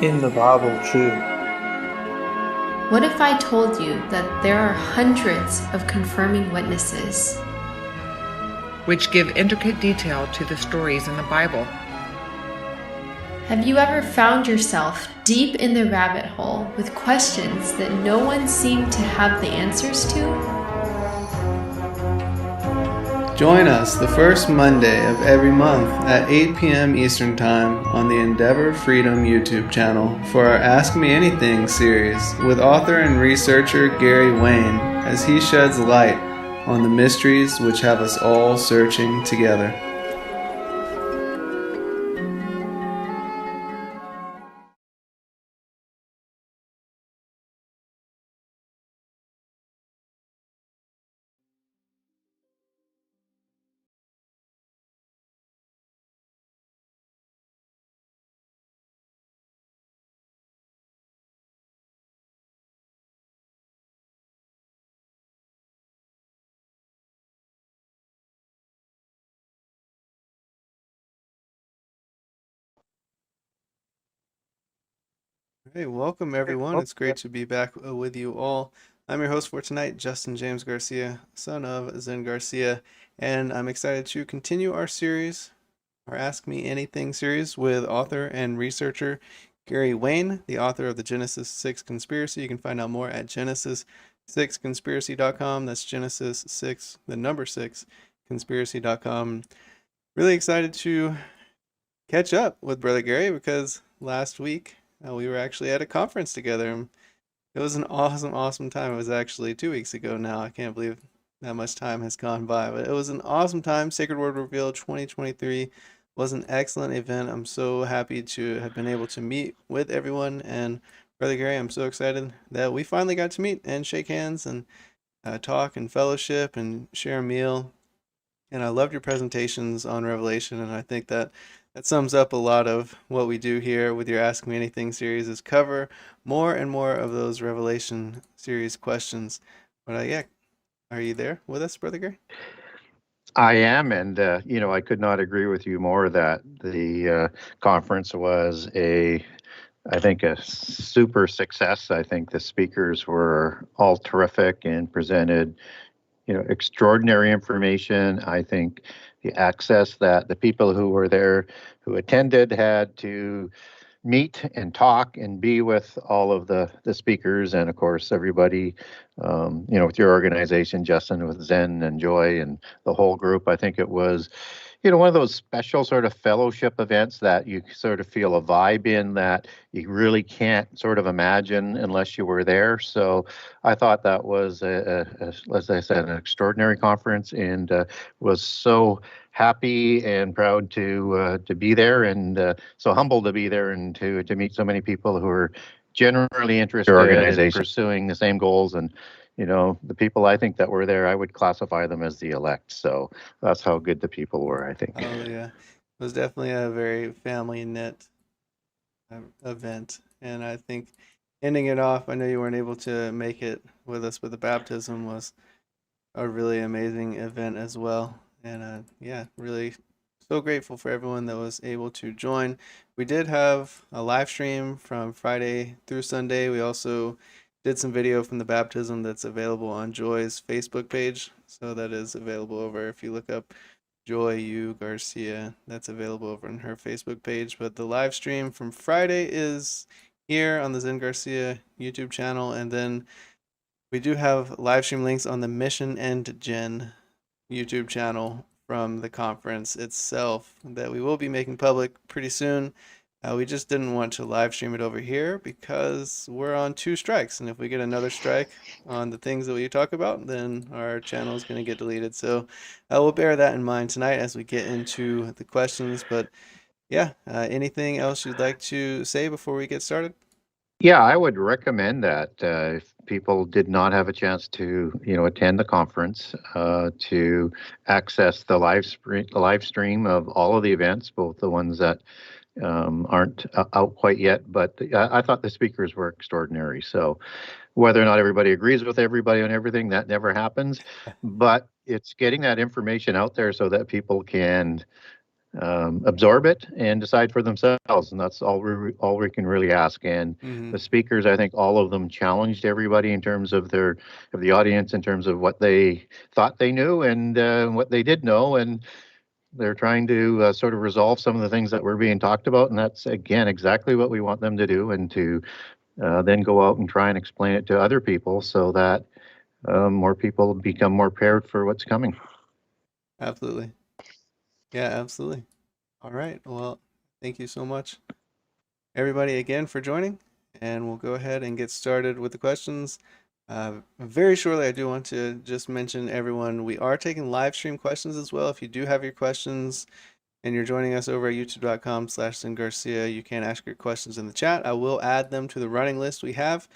in the Bible true? What if I told you that there are hundreds of confirming witnesses, which give intricate detail to the stories in the Bible? Have you ever found yourself deep in the rabbit hole with questions that no one seemed to have the answers to? Join us the first Monday of every month at 8 p.m. Eastern Time on the Endeavor Freedom YouTube channel for our Ask Me Anything series with author and researcher Gary Wayne as he sheds light on the mysteries which have us all searching together. Hey, welcome everyone. It's great to be back with you all. I'm your host for tonight, Justin James Garcia, son of Zen Garcia, and I'm excited to continue our series, our Ask Me Anything series, with author and researcher Gary Wayne, the author of the Genesis 6 Conspiracy. You can find out more at genesis6conspiracy.com. That's Genesis 6, the number 6, conspiracy.com. Really excited to catch up with Brother Gary because last week we were actually at a conference together. It was an awesome, awesome time. It was actually 2 weeks ago now. I can't believe that much time has gone by, but it was an awesome time. Sacred Word Revealed 2023 was an excellent event. I'm so happy to have been able to meet with everyone. And Brother Gary, I'm so excited that we finally got to meet and shake hands and talk and fellowship and share a meal. And I loved your presentations on Revelation, and I think that sums up a lot of what we do here with your Ask Me Anything series is cover more and more of those Revelation series questions. But yeah, are you there with us, Brother Gary? I am, and I could not agree with you more that the conference was I think, a super success. I think the speakers were all terrific and presented, extraordinary information. I think the access that the people who were there, who attended, had to meet and talk and be with all of the speakers, and of course everybody, with your organization, Justin, with Zen and Joy and the whole group. I think it was, one of those special sort of fellowship events that you sort of feel a vibe in that you really can't sort of imagine unless you were there. So I thought that was, as I said, an extraordinary conference, and was so happy and proud to be there, and so humbled to be there, and to meet so many people who are generally interested in pursuing the same goals. And the people I think that were there, I would classify them as the elect. So that's how good the people were, I think. Oh yeah, it was definitely a very family knit event, and I think ending it off, I know you weren't able to make it with us, but the baptism was a really amazing event as well. And yeah, really so grateful for everyone that was able to join. We did have a live stream from Friday through Sunday. We also did some video from the baptism that's available on Joy's Facebook page. So that is available over, if you look up Joy U Garcia, that's available over on her Facebook page. But the live stream from Friday is here on the Zen Garcia YouTube channel. And then we do have live stream links on the Mission and Gen YouTube channel from the conference itself that we will be making public pretty soon. We just didn't want to live stream it over here because we're on 2 strikes, and if we get another strike on the things that we talk about, then our channel is going to get deleted. So we'll bear that in mind tonight as we get into the questions. But yeah, anything else you'd like to say before we get started? Yeah, I would recommend that if people did not have a chance to, attend the conference, to access the live stream of all of the events, both the ones that aren't out quite yet. But I thought the speakers were extraordinary. So whether or not everybody agrees with everybody on everything, that never happens. But it's getting that information out there so that people can absorb it and decide for themselves. And that's all we can really ask. And the speakers, I think all of them challenged everybody in terms of the audience, in terms of what they thought they knew and what they did know. And they're trying to sort of resolve some of the things that were being talked about. And that's, again, exactly what we want them to do, and to then go out and try and explain it to other people so that more people become more prepared for what's coming. Absolutely. Yeah, absolutely. All right. Well, thank you so much, everybody, again for joining. And we'll go ahead and get started with the questions. Very shortly, I do want to just mention, everyone, we are taking live stream questions as well. If you do have your questions and you're joining us over at youtube.com/ZenGarcia, you can ask your questions in the chat. I will add them to the running list we have.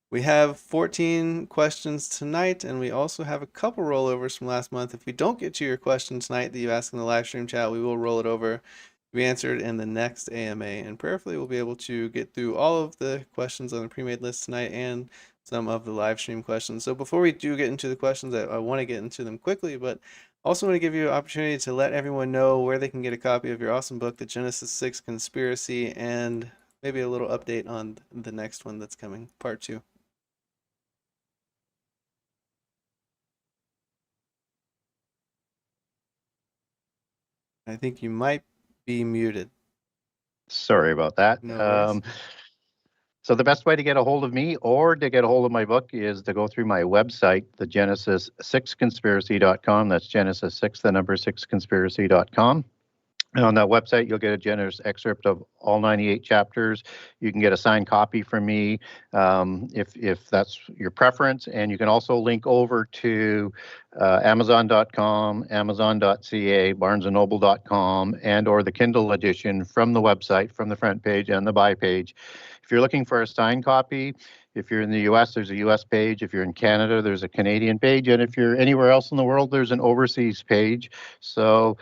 We have 14 questions tonight, and we also have a couple rollovers from last month. If we don't get to your question tonight that you asked in the live stream chat, we will roll it over to be answered in the next AMA. And prayerfully, we'll be able to get through all of the questions on the pre-made list tonight and some of the live stream questions. So before we do get into the questions, I want to get into them quickly, but also want to give you an opportunity to let everyone know where they can get a copy of your awesome book, The Genesis 6 Conspiracy, and maybe a little update on the next one that's coming, part 2. I think you might be muted. Sorry about that. No worries. So the best way to get a hold of me or to get a hold of my book is to go through my website, the Genesis6conspiracy.com. That's Genesis 6, the number 6conspiracy.com. And on that website, you'll get a generous excerpt of all 98 chapters. You can get a signed copy from me if that's your preference. And you can also link over to Amazon.com, Amazon.ca, BarnesandNoble.com, and or the Kindle edition from the website, from the front page and the buy page. If you're looking for a signed copy, if you're in the US, there's a US page. If you're in Canada, there's a Canadian page. And if you're anywhere else in the world, there's an overseas page. So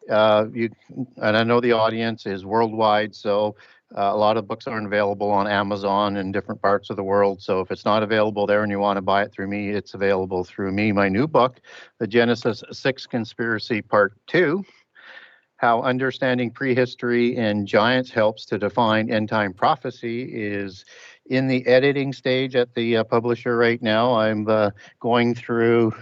and I know the audience is worldwide, so a lot of books aren't available on Amazon in different parts of the world. So if it's not available there and you want to buy it through me, it's available through me. My new book, The Genesis 6 Conspiracy Part 2, How Understanding Prehistory and Giants Helps to Define End-Time Prophecy, is in the editing stage at the publisher right now. I'm going through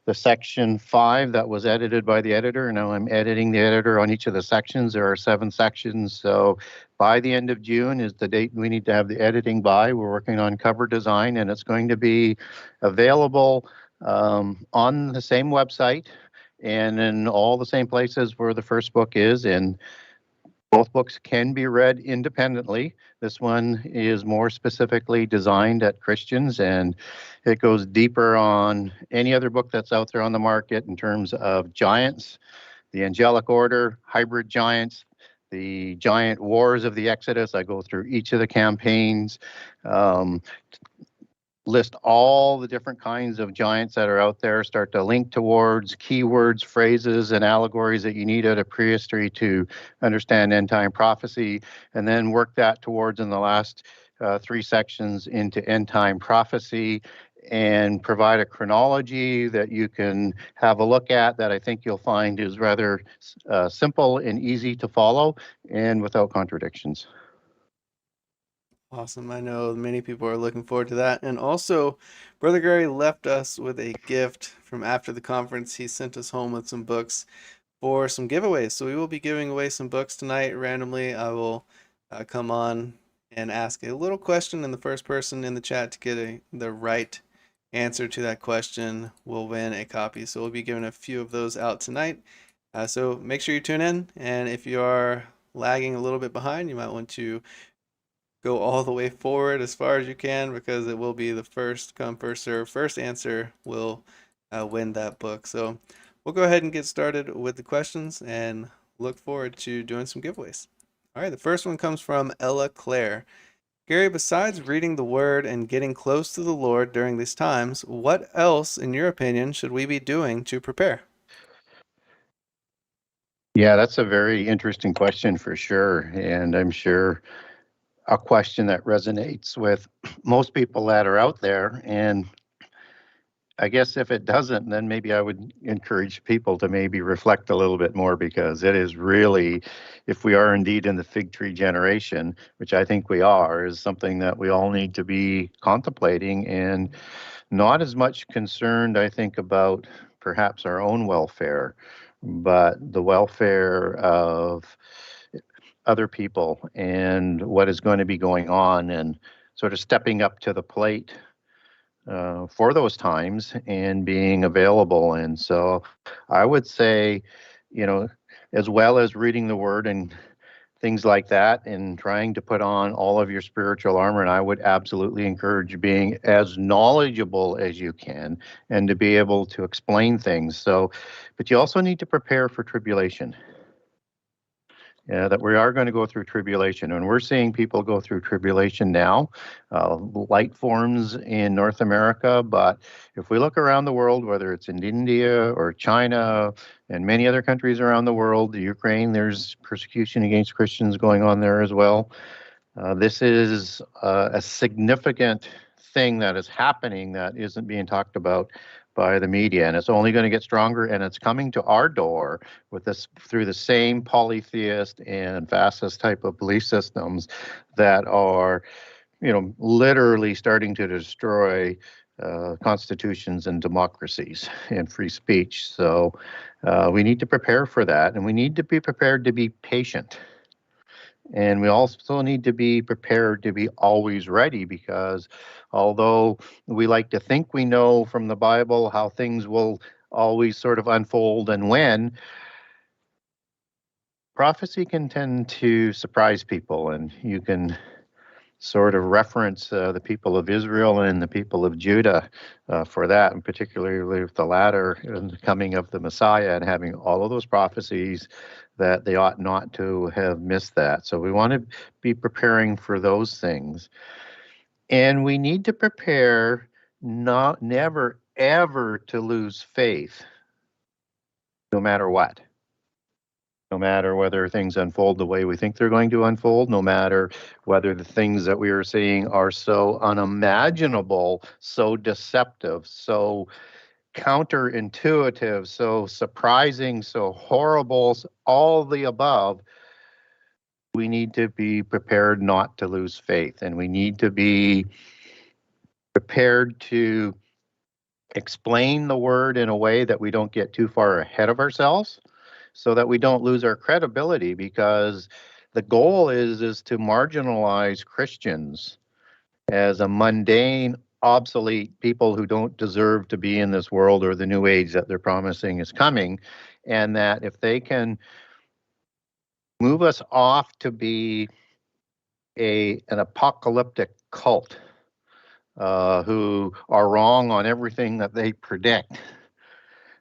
the section 5 that was edited by the editor. Now I'm editing the editor on each of the sections. There are 7 sections. So by the end of June is the date we need to have the editing by. We're working on cover design, and it's going to be available on the same website and in all the same places where the first book is. And both books can be read independently. This one is more specifically designed at Christians, and it goes deeper on any other book that's out there on the market in terms of giants, the angelic order, hybrid giants, the giant wars of the Exodus. I go through each of the campaigns, list all the different kinds of giants that are out there, start to link towards keywords, phrases, and allegories that you need out of prehistory to understand end-time prophecy, and then work that towards, in the last 3 sections, into end-time prophecy, and provide a chronology that you can have a look at that I think you'll find is rather simple and easy to follow and without contradictions. Awesome. I know many people are looking forward to that. And also, Brother Gary left us with a gift from after the conference. He sent us home with some books for some giveaways. So we will be giving away some books tonight randomly. I will come on and ask a little question, and the first person in the chat to get the right answer to that question will win a copy. So we'll be giving a few of those out tonight. So make sure you tune in. And if you are lagging a little bit behind, you might want to go all the way forward as far as you can, because it will be the first come, first serve. First answer will win that book. So we'll go ahead and get started with the questions and look forward to doing some giveaways. All right, the first one comes from Ella Claire. Gary, besides reading the Word and getting close to the Lord during these times, what else, in your opinion, should we be doing to prepare? Yeah, that's a very interesting question for sure. And I'm sure a question that resonates with most people that are out there. And I guess if it doesn't, then maybe I would encourage people to maybe reflect a little bit more, because it is really, if we are indeed in the fig tree generation, which I think we are, is something that we all need to be contemplating, and not as much concerned, I think, about perhaps our own welfare, but the welfare of other people and what is going to be going on, and sort of stepping up to the plate for those times and being available. And so I would say, as well as reading the word and things like that, and trying to put on all of your spiritual armor, and I would absolutely encourage being as knowledgeable as you can and to be able to explain things. So, but you also need to prepare for tribulation. That we are going to go through tribulation, and we're seeing people go through tribulation now, light forms in North America. But if we look around the world, whether it's in India or China and many other countries around the world, the Ukraine, there's persecution against Christians going on there as well. This is a significant thing that is happening that isn't being talked about by the media, and it's only going to get stronger, and it's coming to our door with this through the same polytheist and fascist type of belief systems that are, literally starting to destroy constitutions and democracies and free speech. So we need to prepare for that, and we need to be prepared to be patient. And we also need to be prepared to be always ready, because although we like to think we know from the Bible how things will always sort of unfold and when, prophecy can tend to surprise people. And you can sort of reference the people of Israel and the people of Judah for that, and particularly with the latter and the coming of the Messiah, and having all of those prophecies, that they ought not to have missed that. So we want to be preparing for those things. And we need to prepare never, ever to lose faith, no matter what. No matter whether things unfold the way we think they're going to unfold, no matter whether the things that we are seeing are so unimaginable, so deceptive, so counterintuitive, so surprising, so horrible, all the above, we need to be prepared not to lose faith. And we need to be prepared to explain the word in a way that we don't get too far ahead of ourselves, so that we don't lose our credibility, because the goal is to marginalize Christians as a mundane, obsolete people who don't deserve to be in this world or the new age that they're promising is coming. And that if they can move us off to be an apocalyptic cult who are wrong on everything that they predict,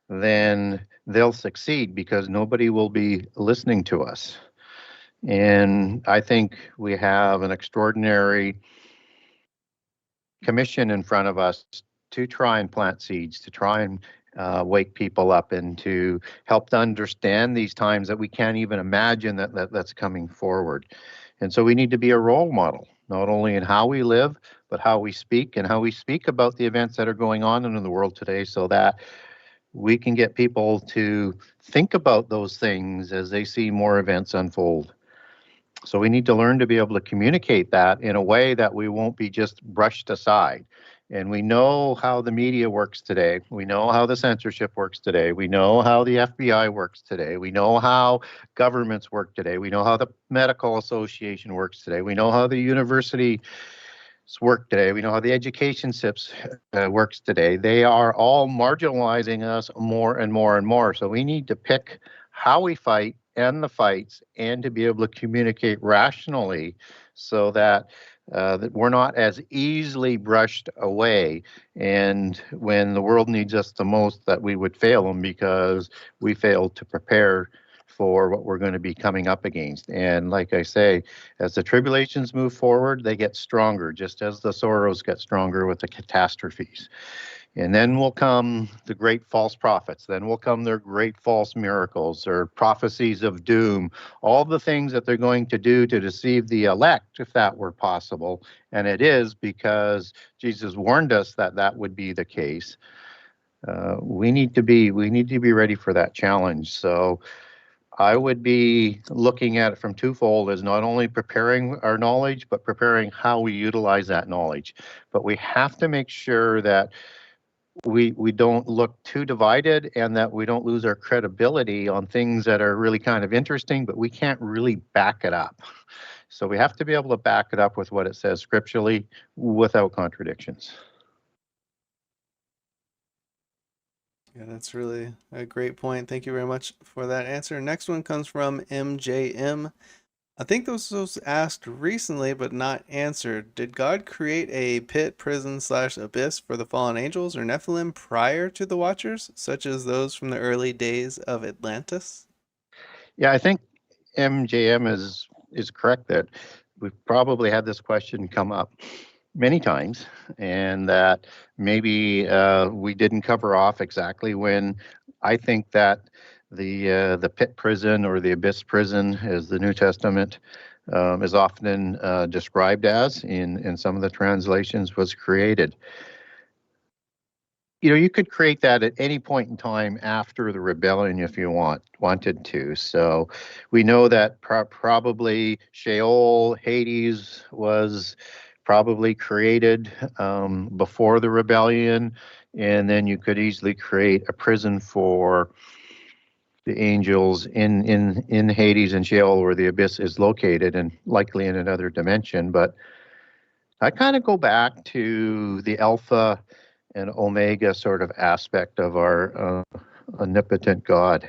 then they'll succeed, because nobody will be listening to us. And I think we have an extraordinary commission in front of us to try and plant seeds, to try and wake people up, and to help to understand these times that we can't even imagine that's coming forward. And so we need to be a role model, not only in how we live, but how we speak, and how we speak about the events that are going on in the world today, so that we can get people to think about those things as they see more events unfold. So we need to learn to be able to communicate that in a way that we won't be just brushed aside. And we know how the media works today. We know how the censorship works today. We know how the FBI works today. We know how governments work today. We know how the medical association works today. We know how the university work today. We know how the education SIPs works today. They are all marginalizing us more and more and more. So we need to pick how we fight and the fights, and to be able to communicate rationally, so that that we're not as easily brushed away. And when the world needs us the most, that we would fail them because we failed to prepare for what we're going to be coming up against. And like I say, as the tribulations move forward, they get stronger, just as the sorrows get stronger with the catastrophes. And then will come the great false prophets. Then will come their great false miracles, or prophecies of doom, all the things that they're going to do to deceive the elect, if that were possible. And it is, because Jesus warned us that that would be the case. we need to be ready for that challenge. So I would be looking at it from twofold, as not only preparing our knowledge, but preparing how we utilize that knowledge. But we have to make sure that we don't look too divided, and that we don't lose our credibility on things that are really kind of interesting, but we can't really back it up. So we have to be able to back it up with what it says scripturally without contradictions. Yeah, that's really a great point. Thank you very much for that answer. Next one comes from MJM. I think this was asked recently but not answered. Did God create a pit, prison / abyss for the fallen angels or Nephilim prior to the Watchers, such as those from the early days of Atlantis? Yeah, I think MJM is correct that we've probably had this question come up many times, and that maybe we didn't cover off exactly when. I think that the pit prison or the abyss prison, as the New Testament is often described as in some of the translations, was created. You could create that at any point in time after the rebellion if you wanted to. So we know that probably Sheol, Hades, was probably created before the rebellion, and then you could easily create a prison for the angels in Hades and Sheol, where the abyss is located, and likely in another dimension. But I kind of go back to the Alpha and Omega sort of aspect of our omnipotent God.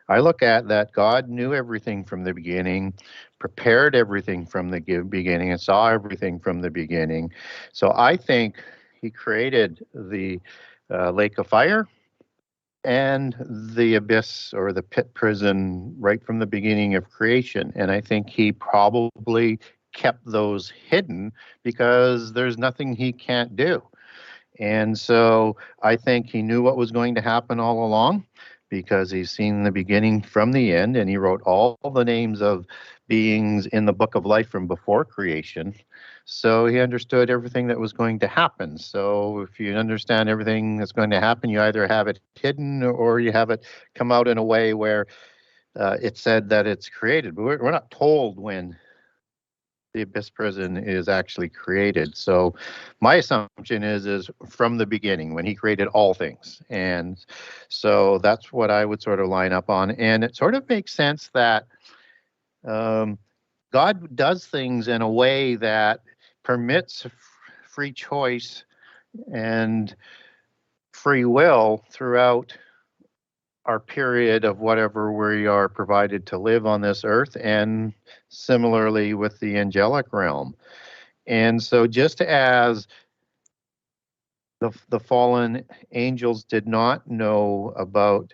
I look at that God knew everything from the beginning, prepared everything from the beginning, and saw everything from the beginning. So I think he created the lake of fire and the abyss or the pit prison right from the beginning of creation. And I think he probably kept those hidden because there's nothing he can't do. And so I think he knew what was going to happen all along, because he's seen the beginning from the end, and he wrote all the names of beings in the book of life from before creation. So he understood everything that was going to happen. So if you understand everything that's going to happen, you either have it hidden or you have it come out in a way where it said that it's created. But we're not told when the abyss prison is actually created. So my assumption is from the beginning, when he created all things. And so that's what I would sort of line up on. And it sort of makes sense that God does things in a way that permits free choice and free will throughout our period of whatever we are provided to live on this earth, and similarly with the angelic realm. And so just as the fallen angels did not know about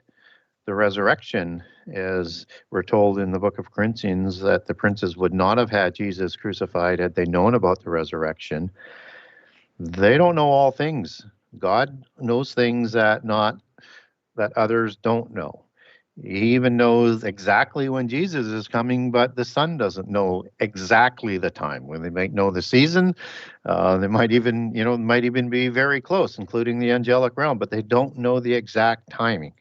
the resurrection, as we're told in the book of Corinthians, that the princes would not have had Jesus crucified had they known about the resurrection, they don't know all things. God knows things that others don't know. He even knows exactly when Jesus is coming, but the Son doesn't know exactly the time. When they might know the season, they might even be very close, including the angelic realm, but they don't know the exact timing,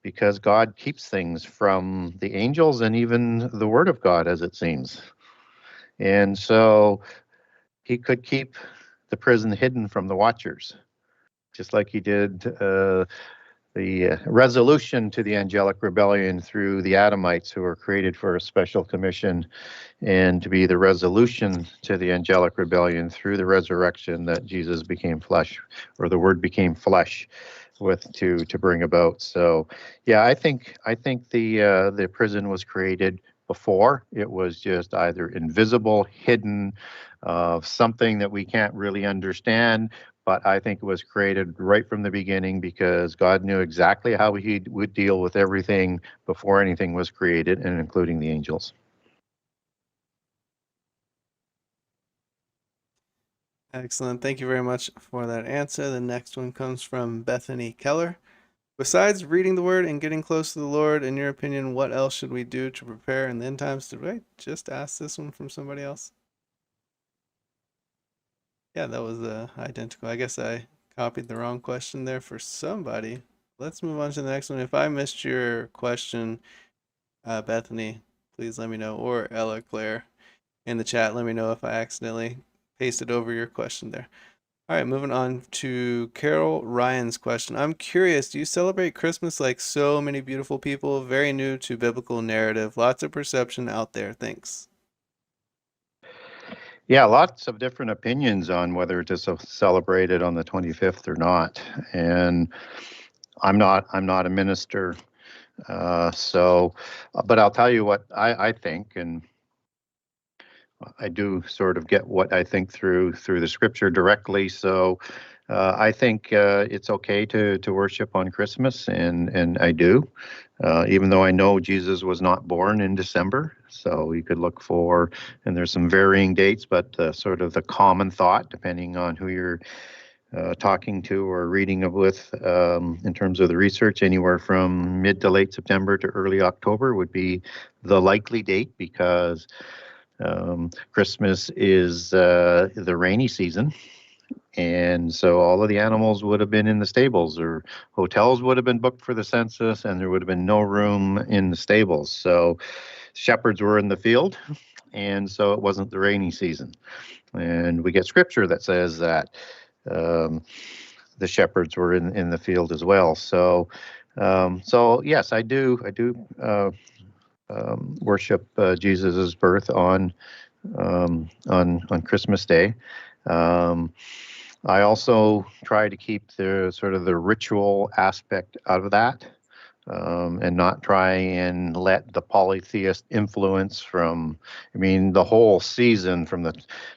because God keeps things from the angels and even the Word of God, as it seems. And so he could keep the prison hidden from the watchers, just like he did the resolution to the angelic rebellion through the Adamites, who were created for a special commission, and to be the resolution to the angelic rebellion through the resurrection that Jesus became flesh, or the Word became flesh, with to bring about. So, yeah, I think the prison was created before. It was just either invisible, hidden, something that we can't really understand. But I think it was created right from the beginning, because God knew exactly how he would deal with everything before anything was created, and including the angels. Excellent. Thank you very much for that answer. The next one comes from Bethany Keller. Besides reading the Word and getting close to the Lord, in your opinion, what else should we do to prepare in the end times? Did I just ask this one from somebody else? Yeah, that was identical. I guess I copied the wrong question there for somebody. Let's move on to the next one. If I missed your question, Bethany, please let me know, or Ella Claire in the chat. Let me know if I accidentally pasted over your question there. All right, moving on to Carol Ryan's question. I'm curious, do you celebrate Christmas like so many beautiful people? Very new to biblical narrative. Lots of perception out there. Thanks. Yeah, lots of different opinions on whether to celebrate it on the 25th or not. And I'm not a minister, but I'll tell you what I think, and I do sort of get what I think through the scripture directly. So I think it's okay to worship on Christmas, and I do, even though I know Jesus was not born in December. So you could look for, and there's some varying dates, but sort of the common thought, depending on who you're talking to or reading with in terms of the research, anywhere from mid to late September to early October would be the likely date, because Christmas is the rainy season, and so all of the animals would have been in the stables, or hotels would have been booked for the census, and there would have been no room in the stables. So shepherds were in the field, and so it wasn't the rainy season. And we get scripture that says that the shepherds were in the field as well. So yes, I do worship Jesus's birth on Christmas Day. I also try to keep the sort of the ritual aspect out of that, and not try and let the polytheist influence from, I mean, the whole season from the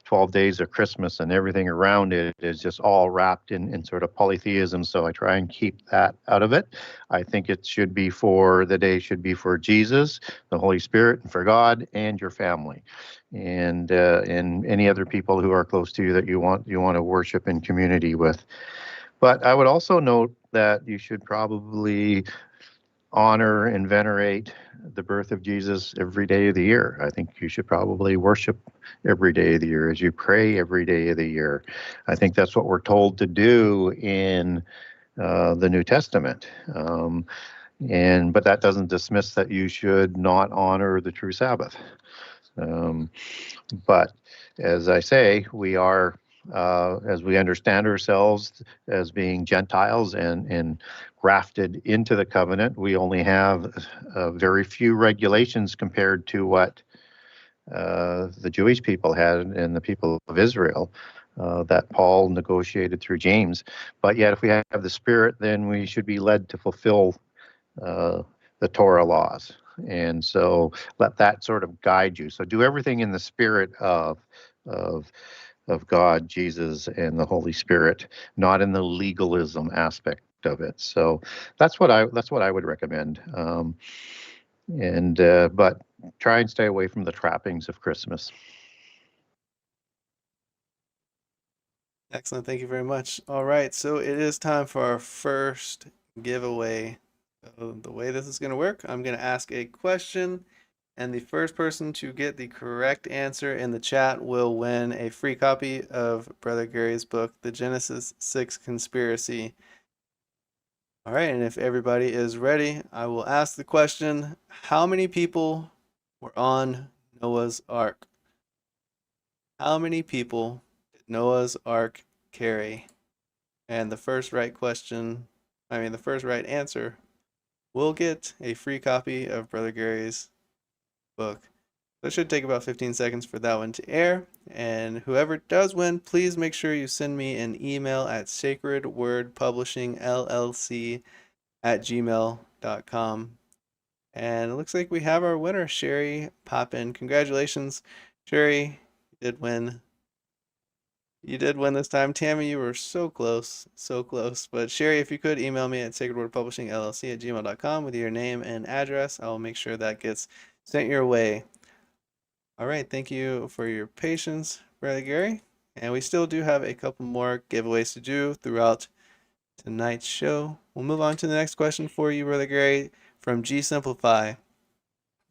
12 days of Christmas and everything around it is just all wrapped in sort of polytheism. So I try and keep that out of it. I think the day should be for Jesus, the Holy Spirit, and for God and your family, and any other people who are close to you that you want to worship in community with. But I would also note that you should probably honor and venerate the birth of Jesus every day of the year. I think you should probably worship every day of the year as you pray every day of the year. I think that's what we're told to do in the New Testament. But that doesn't dismiss that you should not honor the true Sabbath. But as I say, we are, as we understand ourselves as being Gentiles and grafted into the covenant, we only have very few regulations compared to what the Jewish people had and the people of Israel that Paul negotiated through James. But yet, if we have the Spirit, then we should be led to fulfill the Torah laws. And so let that sort of guide you. So do everything in the spirit of God, Jesus, and the Holy Spirit, not in the legalism aspect of it. So that's what I would recommend. But try and stay away from the trappings of Christmas. Excellent. Thank you very much. All right. So it is time for our first giveaway. So the way this is going to work, I'm going to ask a question, and the first person to get the correct answer in the chat will win a free copy of Brother Gary's book, The Genesis 6 Conspiracy. All right. And if everybody is ready, I will ask the question, how many people were on Noah's Ark? How many people did Noah's Ark carry? And the first right answer will get a free copy of Brother Gary's book. So it should take about 15 seconds for that one to air. And whoever does win, please make sure you send me an email at sacredwordpublishingllc@gmail.com. And it looks like we have our winner, Sherry Poppin. Congratulations, Sherry. You did win. You did win this time. Tammy, you were so close, so close. But Sherry, if you could email me at sacredwordpublishingllc@gmail.com with your name and address, I'll make sure that gets sent your way. All right, thank you for your patience, Brother Gary. And we still do have a couple more giveaways to do throughout tonight's show. We'll move on to the next question for you, Brother Gary, from G Simplify.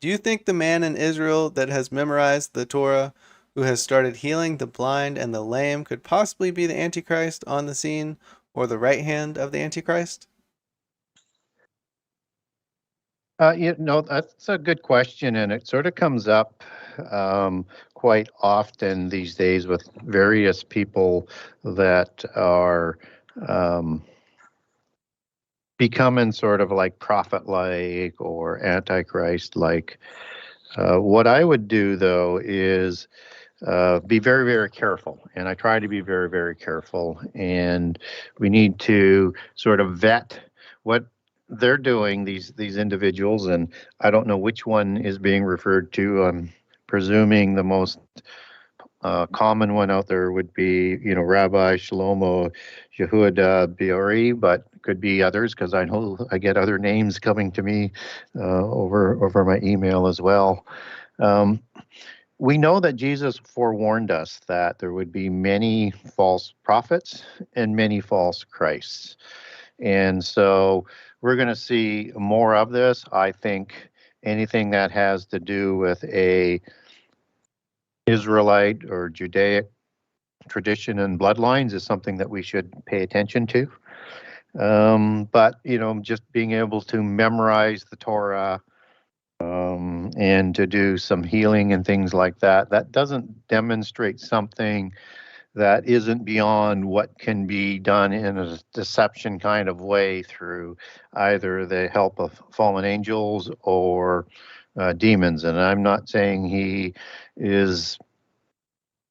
Do you think the man in Israel that has memorized the Torah, who has started healing the blind and the lame, could possibly be the Antichrist on the scene? or the right hand of the Antichrist? That's a good question, and it sort of comes up quite often these days with various people that are becoming sort of like prophet-like or antichrist-like. What I would do, though, is be very, very careful, and I try to be very, very careful, and we need to sort of vet what they're doing, these individuals, and I don't know which one is being referred to. I'm presuming the most common one out there would be, Rabbi Shlomo Yehuda Biori, but could be others because I know I get other names coming to me over my email as well. We know that Jesus forewarned us that there would be many false prophets and many false Christs. And so we're going to see more of this. I think anything that has to do with a Israelite or Judaic tradition and bloodlines is something that we should pay attention to. But, just being able to memorize the Torah, and to do some healing and things like that, that doesn't demonstrate something that isn't beyond what can be done in a deception kind of way through either the help of fallen angels or demons. And I'm not saying he is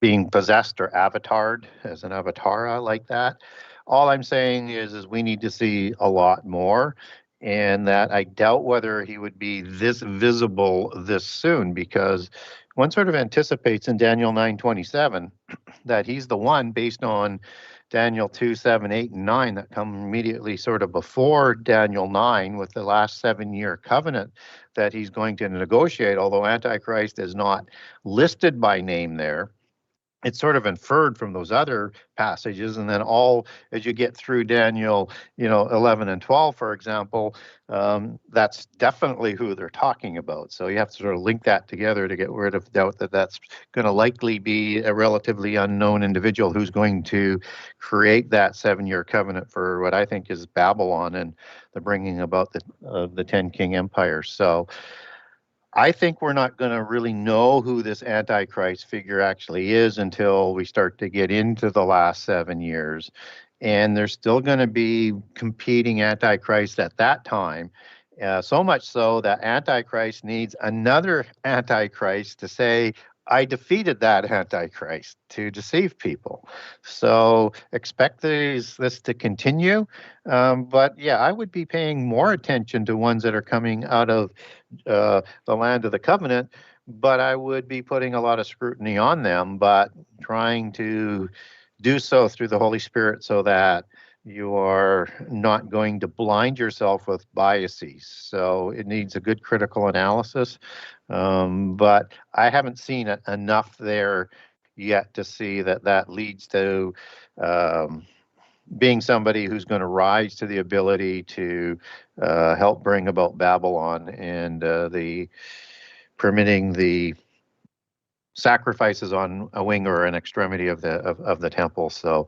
being possessed or avatared as an avatara like that. All I'm saying is we need to see a lot more, and that I doubt whether he would be this visible this soon, because one sort of anticipates in Daniel 9:27 that he's the one based on Daniel 2, 7, 8, and 9 that come immediately sort of before Daniel 9 with the last 7-year covenant that he's going to negotiate, although Antichrist is not listed by name there. It's sort of inferred from those other passages, and then as you get through Daniel, 11 and 12, for example, that's definitely who they're talking about. So you have to sort of link that together to get rid of doubt that that's going to likely be a relatively unknown individual who's going to create that 7-year covenant for what I think is Babylon and the bringing about the 10 king empire. So I think we're not going to really know who this Antichrist figure actually is until we start to get into the last 7 years. And there's still going to be competing Antichrists at that time. So much so that Antichrist needs another Antichrist to say, I defeated that Antichrist, to deceive people. So expect this to continue. But yeah, I would be paying more attention to ones that are coming out of the land of the covenant, but I would be putting a lot of scrutiny on them, but trying to do so through the Holy Spirit so that you are not going to blind yourself with biases. So it needs a good critical analysis. But I haven't seen enough there yet to see that leads to being somebody who's going to rise to the ability to help bring about Babylon and the permitting the sacrifices on a wing or an extremity of the temple. So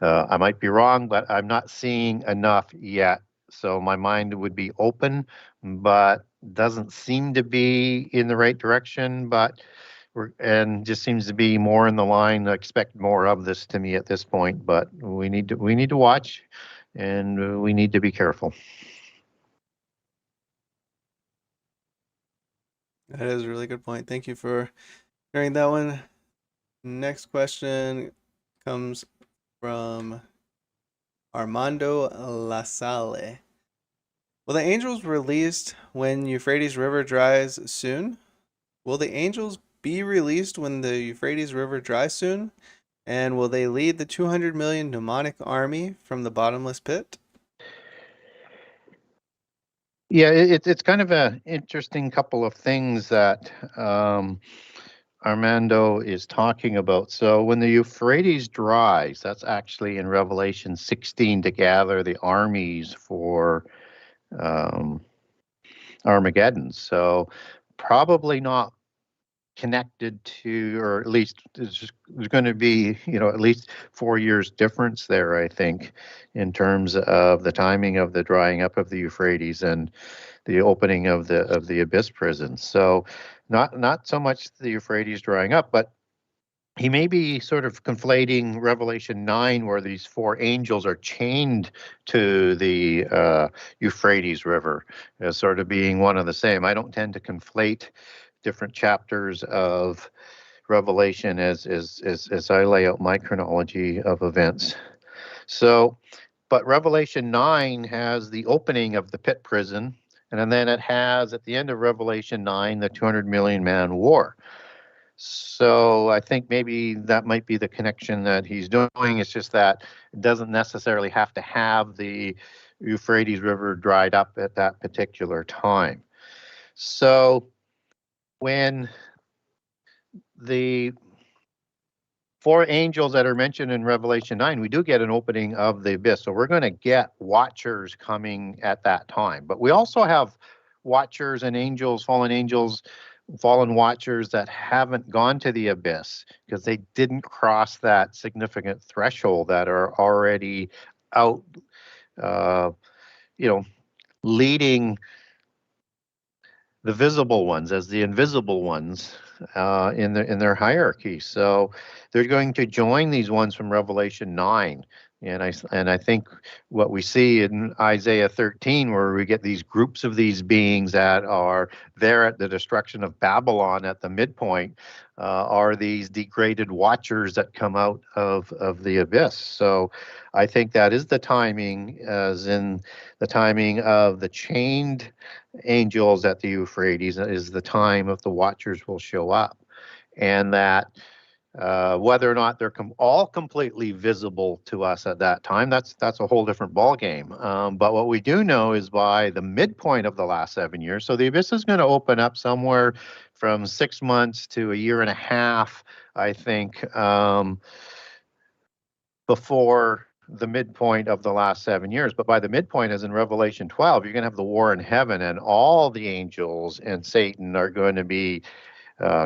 I might be wrong, but I'm not seeing enough yet. So my mind would be open, but doesn't seem to be in the right direction. But and just seems to be more in the line. Expect more of this to me at this point. But we need to watch, and we need to be careful. That is a really good point. Thank you for sharing that one. Next question comes from Armando Lasalle. Will the angels released when Euphrates River dries soon? Will the angels be released when the Euphrates River dries soon? And will they lead the 200 million demonic army from the bottomless pit? Yeah, it's kind of an interesting couple of things that Armando is talking about. So when the Euphrates dries, that's actually in Revelation 16 to gather the armies for Armageddon. So probably not connected to, or at least there's going to be, at least 4 years difference there, I think, in terms of the timing of the drying up of the Euphrates and the opening of the abyss prison. So not so much the Euphrates drying up, but he may be sort of conflating Revelation 9, where these 4 angels are chained to the Euphrates River, as sort of being one and the same. I don't tend to conflate different chapters of Revelation as I lay out my chronology of events. So, but Revelation 9 has the opening of the pit prison, and then it has, at the end of Revelation 9, the 200 million man war. So I think maybe that might be the connection that he's doing. It's just that it doesn't necessarily have to have the Euphrates River dried up at that particular time. So when the 4 angels that are mentioned in Revelation 9, we do get an opening of the abyss. So we're going to get watchers coming at that time. But we also have watchers and angels, fallen watchers that haven't gone to the abyss because they didn't cross that significant threshold, that are already out, leading the visible ones as the invisible ones in their hierarchy. So they're going to join these ones from Revelation 9. And I think what we see in Isaiah 13, where we get these groups of these beings that are there at the destruction of Babylon at the midpoint, are these degraded watchers that come out of the abyss. So I think that is the timing, as in the timing of the chained angels at the Euphrates is the time of the watchers will show up. And that whether or not they're all completely visible to us at that time, that's a whole different ballgame. But what we do know is by the midpoint of the last 7 years, so the abyss is going to open up somewhere from 6 months to a year and a half, I think, before the midpoint of the last 7 years. But by the midpoint, as in Revelation 12, you're going to have the war in heaven, and all the angels and Satan are going to be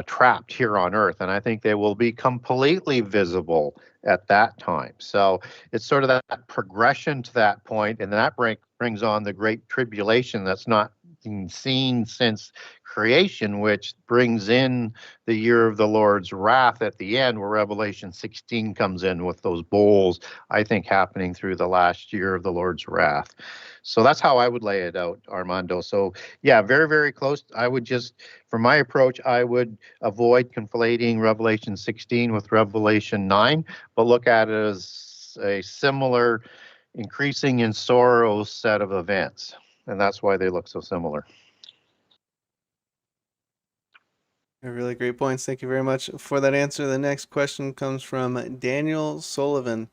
trapped here on earth. And I think they will be completely visible at that time. So it's sort of that progression to that point, and that brings on the great tribulation that's not been seen since creation, which brings in the year of the Lord's wrath at the end, where Revelation 16 comes in with those bowls, I think, happening through the last year of the Lord's wrath. So that's how I would lay it out, Armando. So yeah, very, very close. I would just, for my approach, I would avoid conflating Revelation 16 with Revelation 9, but look at it as a similar increasing in sorrow set of events. And that's why they look so similar. Really great points. Thank you very much for that answer. The next question comes from Daniel Sullivan.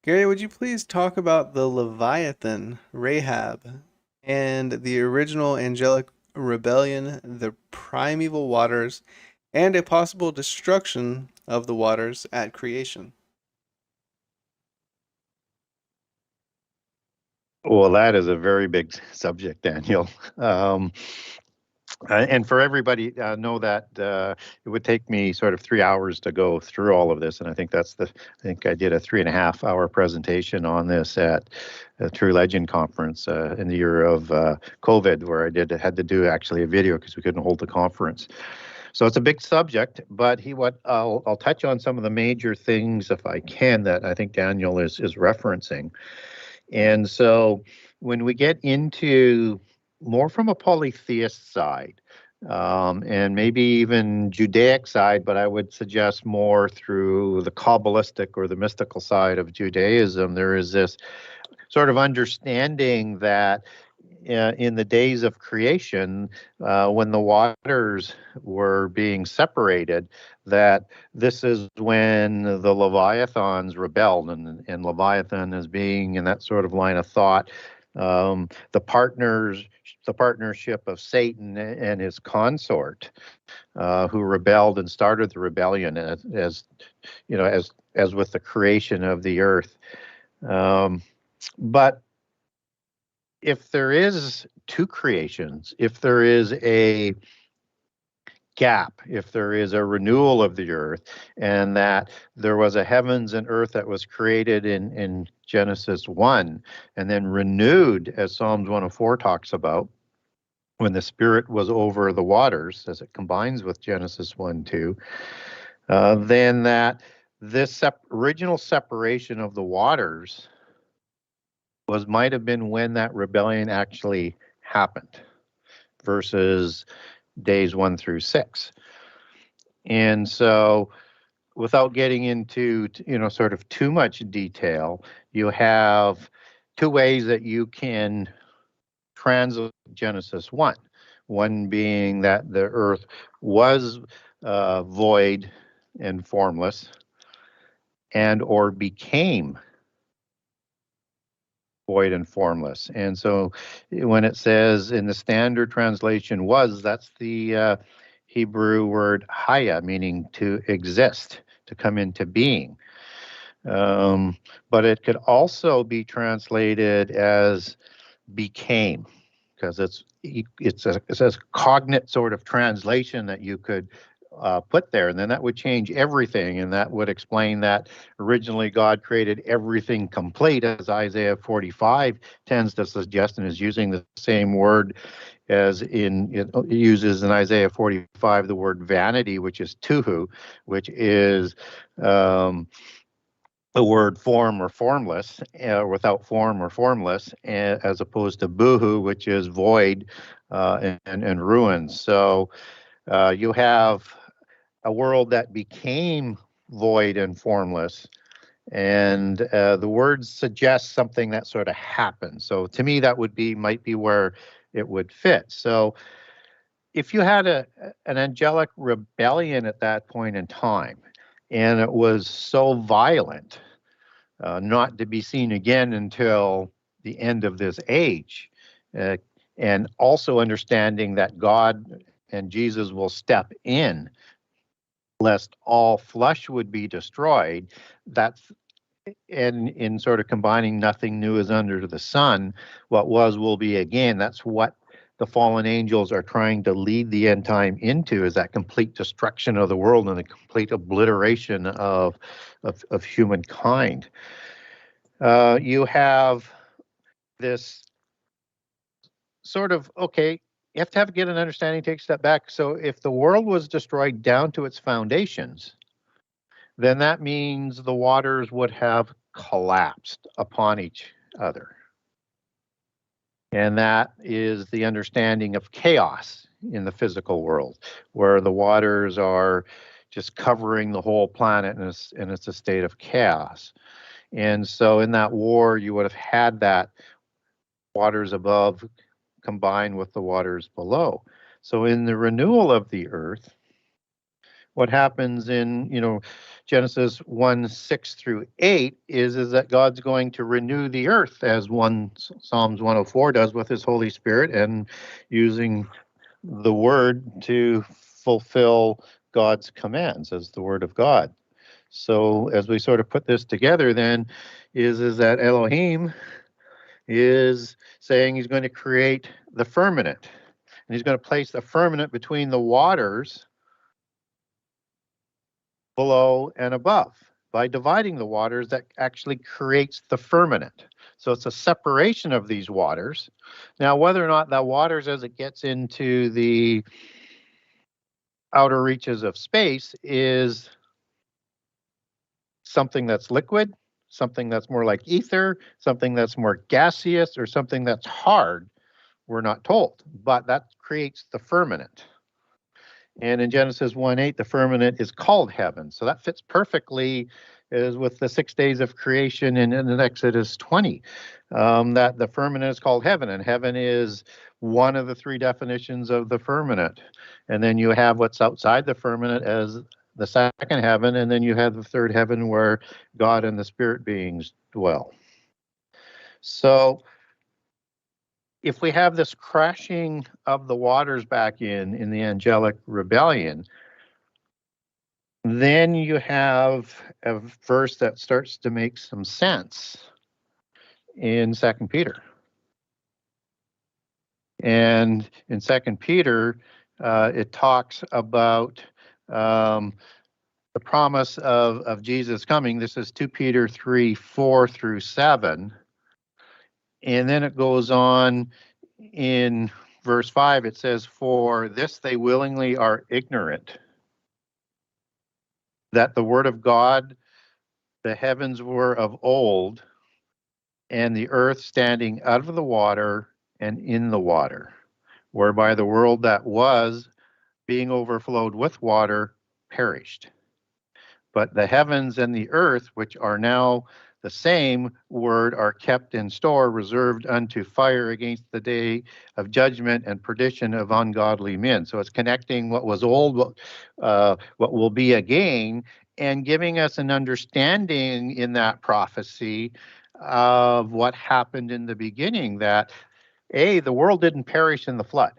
Gary, would you please talk about the Leviathan, Rahab, and the original angelic rebellion, the primeval waters, and a possible destruction of the waters at creation? Well, that is a very big subject, Daniel. And for everybody, know that it would take me sort of 3 hours to go through all of this, and I think I think I did a 3.5 hour presentation on this at a True Legend conference in the year of COVID, where I had to do actually a video because we couldn't hold the conference. So it's a big subject, but I'll touch on some of the major things, if I can, that I think Daniel is referencing. And so when we get into more from a polytheist side, and maybe even Judaic side, but I would suggest more through the Kabbalistic or the mystical side of Judaism, there is this sort of understanding that in the days of creation, when the waters were being separated, that this is when the Leviathans rebelled, and Leviathan as being in that sort of line of thought, the partnership of Satan and his consort, who rebelled and started the rebellion, as with the creation of the earth. But if there is two creations, if there is a gap, if there is a renewal of the earth, and that there was a heavens and earth that was created in Genesis 1 and then renewed, as Psalms 104 talks about, when the Spirit was over the waters, as it combines with Genesis 1:2, then that this original separation of the waters might have been when that rebellion actually happened versus days 1 through 6. And so, without getting into sort of too much detail, you have two ways that you can translate Genesis 1. One being that the earth was void and formless, and or became void and formless. And so when it says in the standard translation was, that's the Hebrew word haya, meaning to exist, to come into being. But it could also be translated as became, because it's a cognate sort of translation that you could put there, and then that would change everything, and that would explain that originally God created everything complete, as Isaiah 45 tends to suggest, and is using the same word as it uses in Isaiah 45 the word vanity, which is tuhu, which is the word form or formless, without form or formless, as opposed to boohoo, which is void and ruins. So you have a world that became void and formless, and the words suggest something that sort of happened. So to me, that might be where it would fit. So if you had an angelic rebellion at that point in time, and it was so violent, not to be seen again until the end of this age, and also understanding that God and Jesus will step in lest all flesh would be destroyed. That's in sort of combining nothing new is under the sun. What was will be again. That's what the fallen angels are trying to lead the end time into, is that complete destruction of the world and the complete obliteration of humankind. You have this sort of, okay, you have to get an understanding, take a step back. So if the world was destroyed down to its foundations, then that means the waters would have collapsed upon each other. And that is the understanding of chaos in the physical world, where the waters are just covering the whole planet, and it's a state of chaos. And so in that war, you would have had that waters above combined with the waters below. So in the renewal of the earth, what happens in Genesis 1:6-8 is that God's going to renew the earth, as Psalms 104 does with his Holy Spirit, and using the word to fulfill God's commands as the word of God. So as we sort of put this together, then is that Elohim is saying he's going to create the firmament, and he's going to place the firmament between the waters below and above. By dividing the waters, that actually creates the firmament. So it's a separation of these waters. Now, whether or not that waters, as it gets into the outer reaches of space, is something that's liquid, something that's more like ether, something that's more gaseous, or something that's hard, we're not told. But that creates the firmament. And in Genesis 1:8, the firmament is called heaven. So that fits perfectly as with the 6 days of creation in Exodus 20, that the firmament is called heaven, and heaven is one of the three definitions of the firmament. And then you have what's outside the firmament as the second heaven, and then you have the third heaven where God and the spirit beings dwell. So if we have this crashing of the waters back in the angelic rebellion, then you have a verse that starts to make some sense in 2 Peter. And in 2 Peter, it talks about the promise of Jesus coming. This is 2 Peter 3, 4 through 7. And then it goes on in verse 5, it says, "For this they willingly are ignorant, that the word of God, the heavens were of old, and the earth standing out of the water and in the water, whereby the world that was, being overflowed with water, perished. But the heavens and the earth, which are now the same word, are kept in store, reserved unto fire against the day of judgment and perdition of ungodly men." So it's connecting what was old, what will be again, and giving us an understanding in that prophecy of what happened in the beginning, that the world didn't perish in the flood.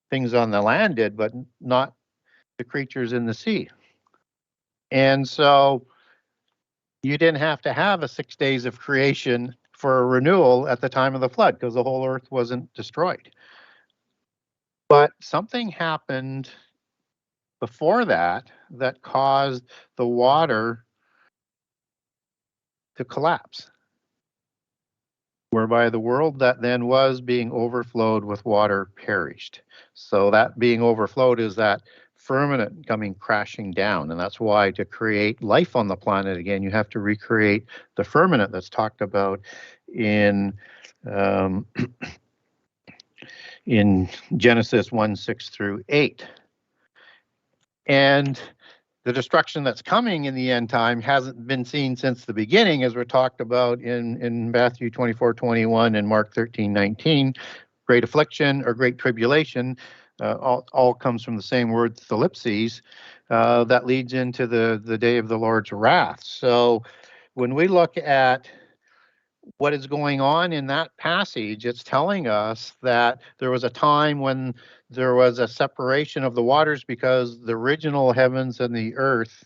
Things on the land did, but not the creatures in the sea. And so you didn't have to have a 6 days of creation for a renewal at the time of the flood, because the whole earth wasn't destroyed. But something happened before that that caused the water to collapse, whereby the world that then was being overflowed with water perished. So that being overflowed is that firmament coming crashing down. And that's why, to create life on the planet again, you have to recreate the firmament that's talked about in in Genesis 1, 6 through 8. And the destruction that's coming in the end time hasn't been seen since the beginning, as we're talked about in Matthew 24, 21 and Mark 13, 19. Great affliction or great tribulation, all comes from the same word, thalipses, that leads into the day of the Lord's wrath. So when we look at what is going on in that passage, it's telling us that there was a time when there was a separation of the waters, because the original heavens and the earth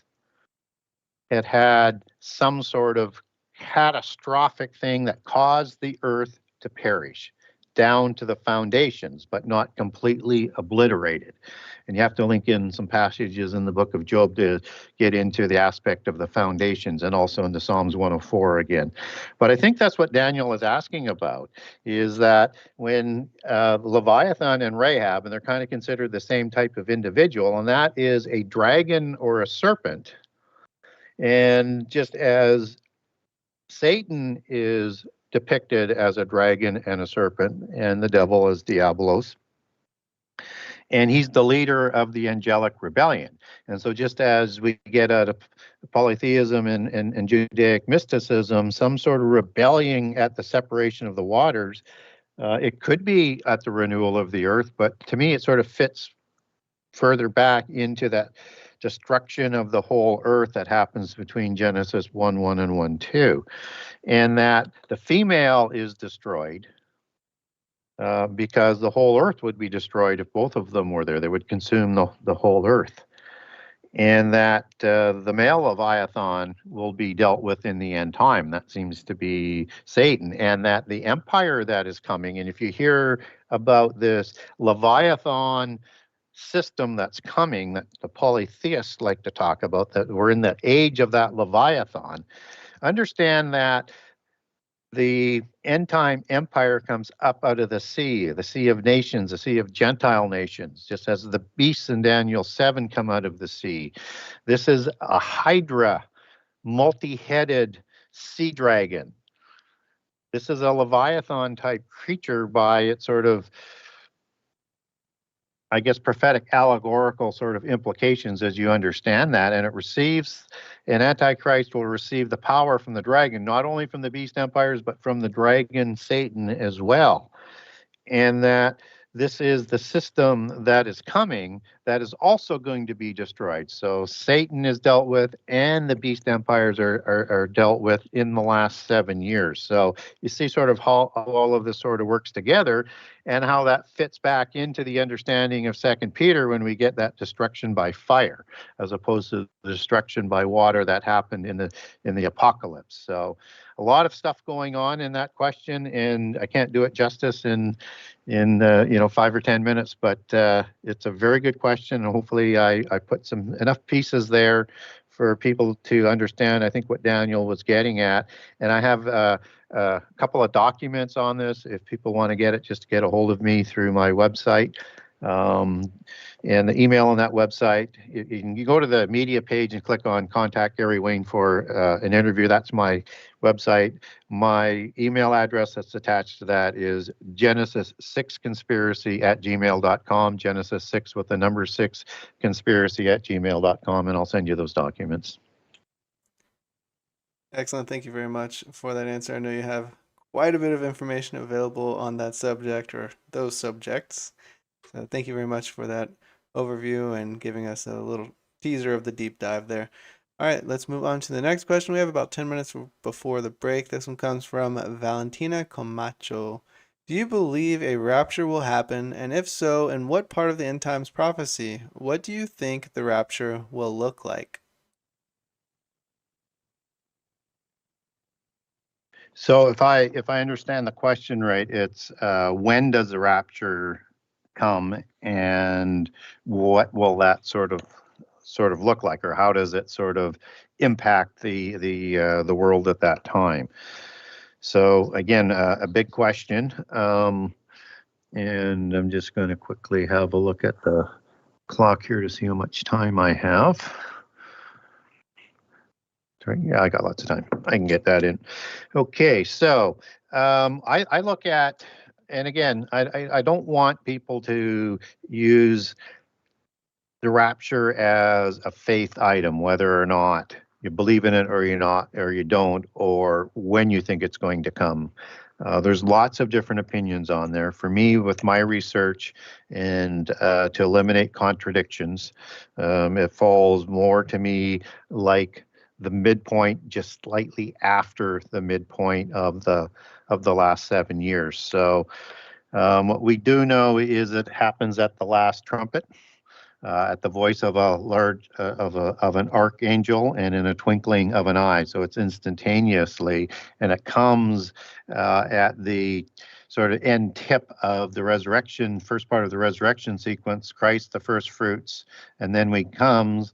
had some sort of catastrophic thing that caused the earth to perish down to the foundations, but not completely obliterated. And you have to link in some passages in the book of Job to get into the aspect of the foundations, and also into Psalms 104 again. But I think that's what Daniel is asking about, is that when Leviathan and Rahab, and they're kind of considered the same type of individual, and that is a dragon or a serpent. And just as Satan is depicted as a dragon and a serpent, and the devil as Diabolos, and he's the leader of the angelic rebellion. And so just as we get out of polytheism and Judaic mysticism, some sort of rebellion at the separation of the waters, it could be at the renewal of the earth, but to me it sort of fits further back into that destruction of the whole earth that happens between Genesis 1:1 and 1:2, and that the female is destroyed because the whole earth would be destroyed if both of them were there. They would consume the whole earth. And that the male Leviathan will be dealt with in the end time. That seems to be Satan. And that the empire that is coming, and if you hear about this Leviathan system that's coming, that the polytheists like to talk about, that we're in the age of that Leviathan, understand that the end time empire comes up out of the sea of nations, the sea of Gentile nations, just as the beasts in Daniel 7 come out of the sea. This is a hydra, multi-headed sea dragon. This is a Leviathan type creature by its sort of, I guess, prophetic allegorical sort of implications as you understand that. And it receives, an Antichrist will receive the power from the dragon, not only from the beast empires, but from the dragon Satan as well. And that this is the system that is coming that is also going to be destroyed. So Satan is dealt with, and the beast empires are dealt with in the last 7 years. So you see sort of how all of this sort of works together, and how that fits back into the understanding of 2 Peter when we get that destruction by fire, as opposed to the destruction by water that happened in the apocalypse. So a lot of stuff going on in that question, and I can't do it justice in 5 or 10 minutes, but it's a very good question, and hopefully I put enough pieces there for people to understand, I think, what Daniel was getting at. And I have a couple of documents on this. If people want to get it, just get a hold of me through my website. And the email on that website, you can go to the media page and click on Contact Gary Wayne for an interview. That's my website. My email address that's attached to that is genesis6conspiracy@gmail.com, Genesis6 with the number 6 conspiracy@gmail.com, and I'll send you those documents. Excellent. Thank you very much for that answer. I know you have quite a bit of information available on that subject or those subjects. So thank you very much for that overview and giving us a little teaser of the deep dive there. All right, let's move on to the next question. We have about 10 minutes before the break. This one comes from Valentina Comacho. Do you believe a rapture will happen? And if so, in what part of the end times prophecy? What do you think the rapture will look like? So if I understand the question right, it's when does the rapture come, and what will that sort of look like, or how does it sort of impact the world at that time? So again, a big question, and I'm just going to quickly have a look at the clock here to see how much time I have. Yeah, I got lots of time. I can get that in. Okay, so I look at, and again, I don't want people to use the rapture as a faith item, whether or not you believe in it or you're not, or you don't, or when you think it's going to come. There's lots of different opinions on there. For me, with my research and to eliminate contradictions, it falls more to me like the midpoint, just slightly after the midpoint of the last 7 years. So what we do know is it happens at the last trumpet, at the voice of a large of an archangel, and in a twinkling of an eye. So it's instantaneously, and it comes at the sort of end tip of the resurrection, first part of the resurrection sequence, Christ the first fruits, and then comes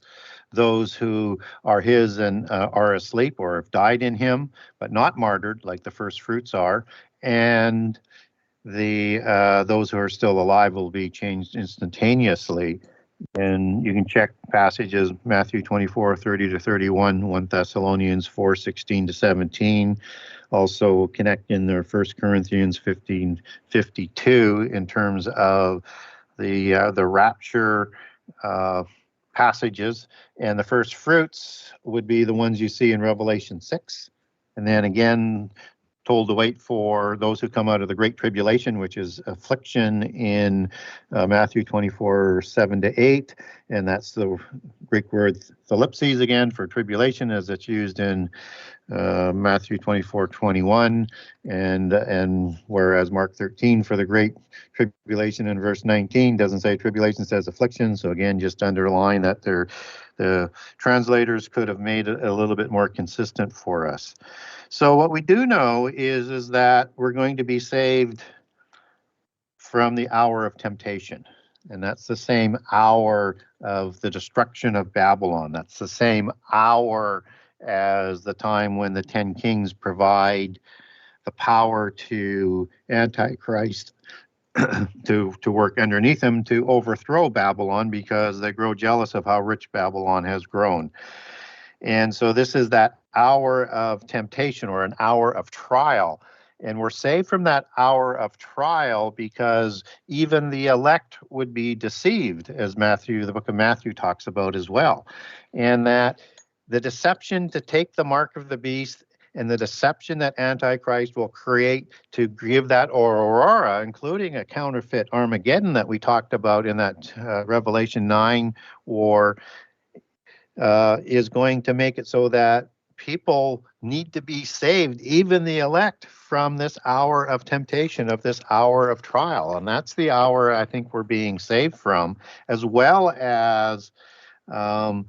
those who are his and are asleep or have died in him, but not martyred like the first fruits are, and those who are still alive will be changed instantaneously. And you can check passages Matthew 24:30-31, 1 Thessalonians 4:16-17. Also connect in there 1 Corinthians 15:52 in terms of the rapture passages. And the first fruits would be the ones you see in Revelation 6. And then again, told to wait for those who come out of the Great Tribulation, which is affliction in Matthew 24:7-8. And that's the Greek word thalipsis again for tribulation, as it's used in Matthew 24:21, and whereas Mark 13 for the Great Tribulation in verse 19 doesn't say tribulation, says affliction. So again, just underline that the translators could have made it a little bit more consistent for us. So what we do know is that we're going to be saved from the hour of temptation. And that's the same hour of the destruction of Babylon. That's the same hour as the time when the 10 kings provide the power to Antichrist to work underneath him to overthrow Babylon, because they grow jealous of how rich Babylon has grown. And so this is that hour of temptation, or an hour of trial. And we're saved from that hour of trial because even the elect would be deceived, as the book of Matthew talks about as well. And that the deception to take the mark of the beast and the deception that Antichrist will create to give that aurora, including a counterfeit Armageddon that we talked about in that Revelation 9 war, is going to make it so that people need to be saved, even the elect, from this hour of temptation, of this hour of trial. And that's the hour I think we're being saved from, as well as the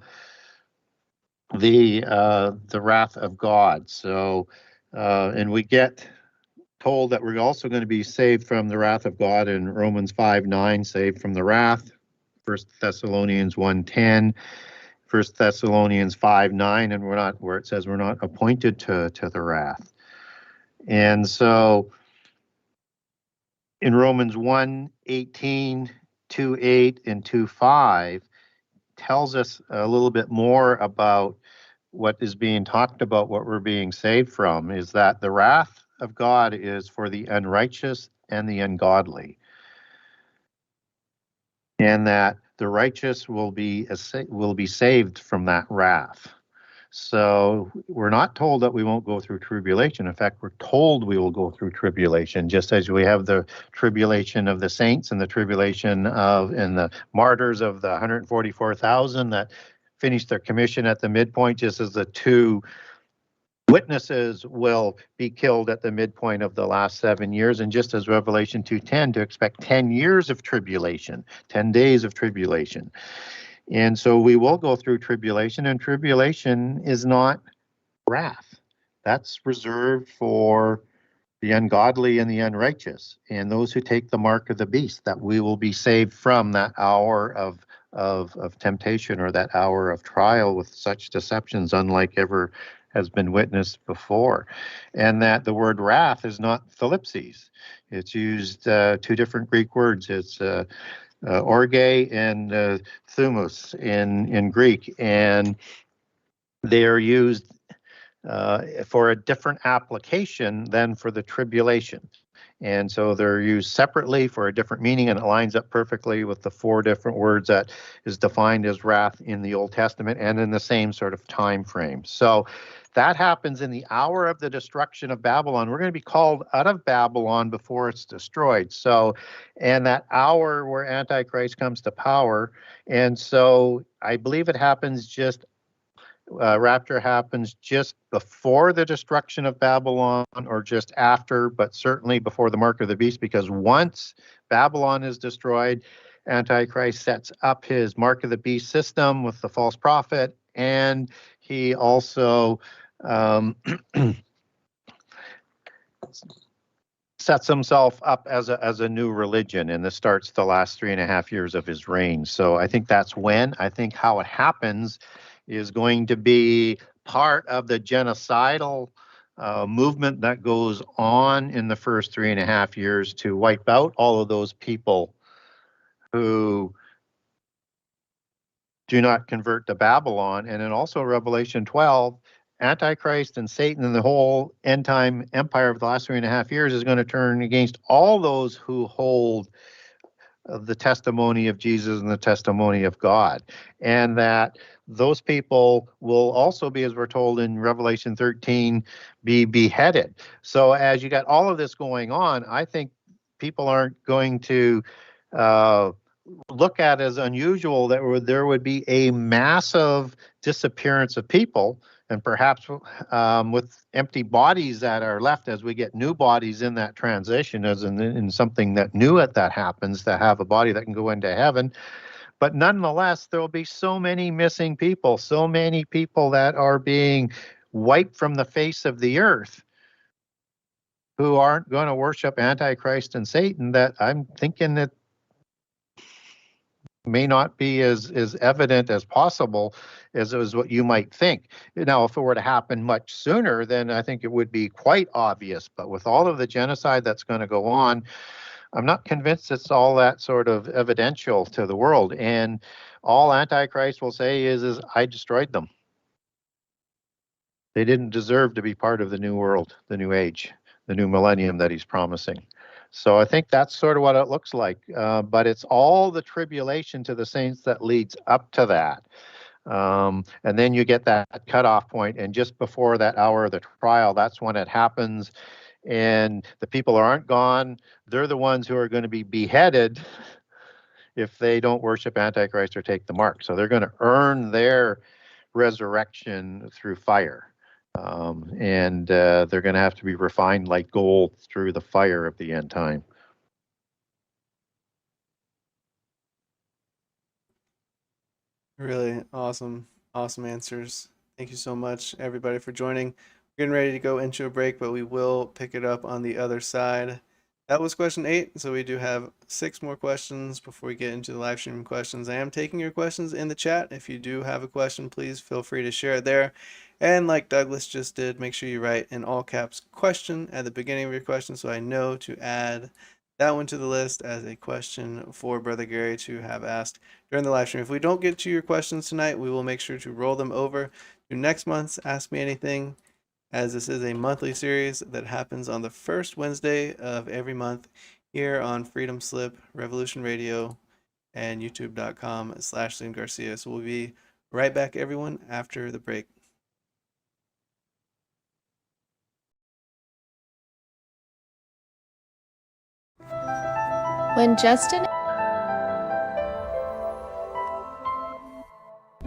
wrath of God. So, and we get told that we're also going to be saved from the wrath of God in Romans 5:9, saved from the wrath. 1 Thessalonians 1:10, 1 Thessalonians 5:9, and we're not, where it says we're not appointed to the wrath. And so in Romans 1:18, 2:8, and 2:5 tells us a little bit more about what is being talked about, what we're being saved from, is that the wrath of God is for the unrighteous and the ungodly, and that the righteous will be saved from that wrath. So we're not told that we won't go through tribulation. In fact, we're told we will go through tribulation, just as we have the tribulation of the saints and the tribulation of and the martyrs of the 144,000 that finished their commission at the midpoint, just as the two witnesses will be killed at the midpoint of the last 7 years. And just as Revelation 2:10, to expect 10 years of tribulation, 10 days of tribulation. And so we will go through tribulation, and tribulation is not wrath. That's reserved for the ungodly and the unrighteous, and those who take the mark of the beast, that we will be saved from that hour of temptation, or that hour of trial with such deceptions unlike ever has been witnessed before. And that the word wrath is not thlipsis. It's used two different Greek words. It's orge and thumos in Greek, and they are used for a different application than for the tribulation. And so they're used separately for a different meaning, and it lines up perfectly with the 4 different words that is defined as wrath in the Old Testament and in the same sort of time frame. So that happens in the hour of the destruction of Babylon. We're going to be called out of Babylon before it's destroyed. So, and that hour where Antichrist comes to power. And so I believe it happens rapture happens just before the destruction of Babylon or just after, but certainly before the mark of the beast, because once Babylon is destroyed, Antichrist sets up his mark of the beast system with the false prophet, and he also sets himself up as a new religion, and this starts the last 3.5 years of his reign. So I think that's when. I think how it happens is going to be part of the genocidal movement that goes on in the first 3.5 years to wipe out all of those people who do not convert to Babylon. And then also Revelation 12, Antichrist and Satan and the whole end time empire of the last 3.5 years is going to turn against all those who hold the testimony of Jesus and the testimony of God. And that those people will also be, as we're told in Revelation 13, be beheaded. So as you got all of this going on, I think people aren't going to look at as unusual that there would be a massive disappearance of people, and perhaps with empty bodies that are left as we get new bodies in that transition, as in something that new that happens, to have a body that can go into heaven. But nonetheless, there will be so many missing people, so many people that are being wiped from the face of the earth who aren't going to worship Antichrist and Satan, that I'm thinking that may not be as evident as possible as what you might think. Now, if it were to happen much sooner, then I think it would be quite obvious. But with all of the genocide that's going to go on, I'm not convinced it's all that sort of evidential to the world. And all Antichrist will say is I destroyed them. They didn't deserve to be part of the new world, the new age, the new millennium that he's promising. So I think that's sort of what it looks like. But it's all the tribulation to the saints that leads up to that. And then you get that cutoff point, and just before that hour of the trial, that's when it happens. And the people aren't gone. They're the ones who are going to be beheaded if they don't worship Antichrist or take the mark. So they're going to earn their resurrection through fire. And they're going to have to be refined like gold through the fire of the end time. Really awesome answers. Thank you so much, everybody, for joining. We're getting ready to go into a break, but we will pick it up on the other side. That was question 8, so we do have 6 more questions before we get into the live stream questions. I am taking your questions in the chat. If you do have a question, please feel free to share it there. And like Douglas just did, make sure you write in all caps question at the beginning of your question so I know to add that one to the list as a question for Brother Gary to have asked during the live stream. If we don't get to your questions tonight, we will make sure to roll them over to next month's Ask Me Anything, as this is a monthly series that happens on the first Wednesday of every month here on Freedom Slip, Revolution Radio, and youtube.com/Liam Garcia. So we'll be right back, everyone, after the break. When Justin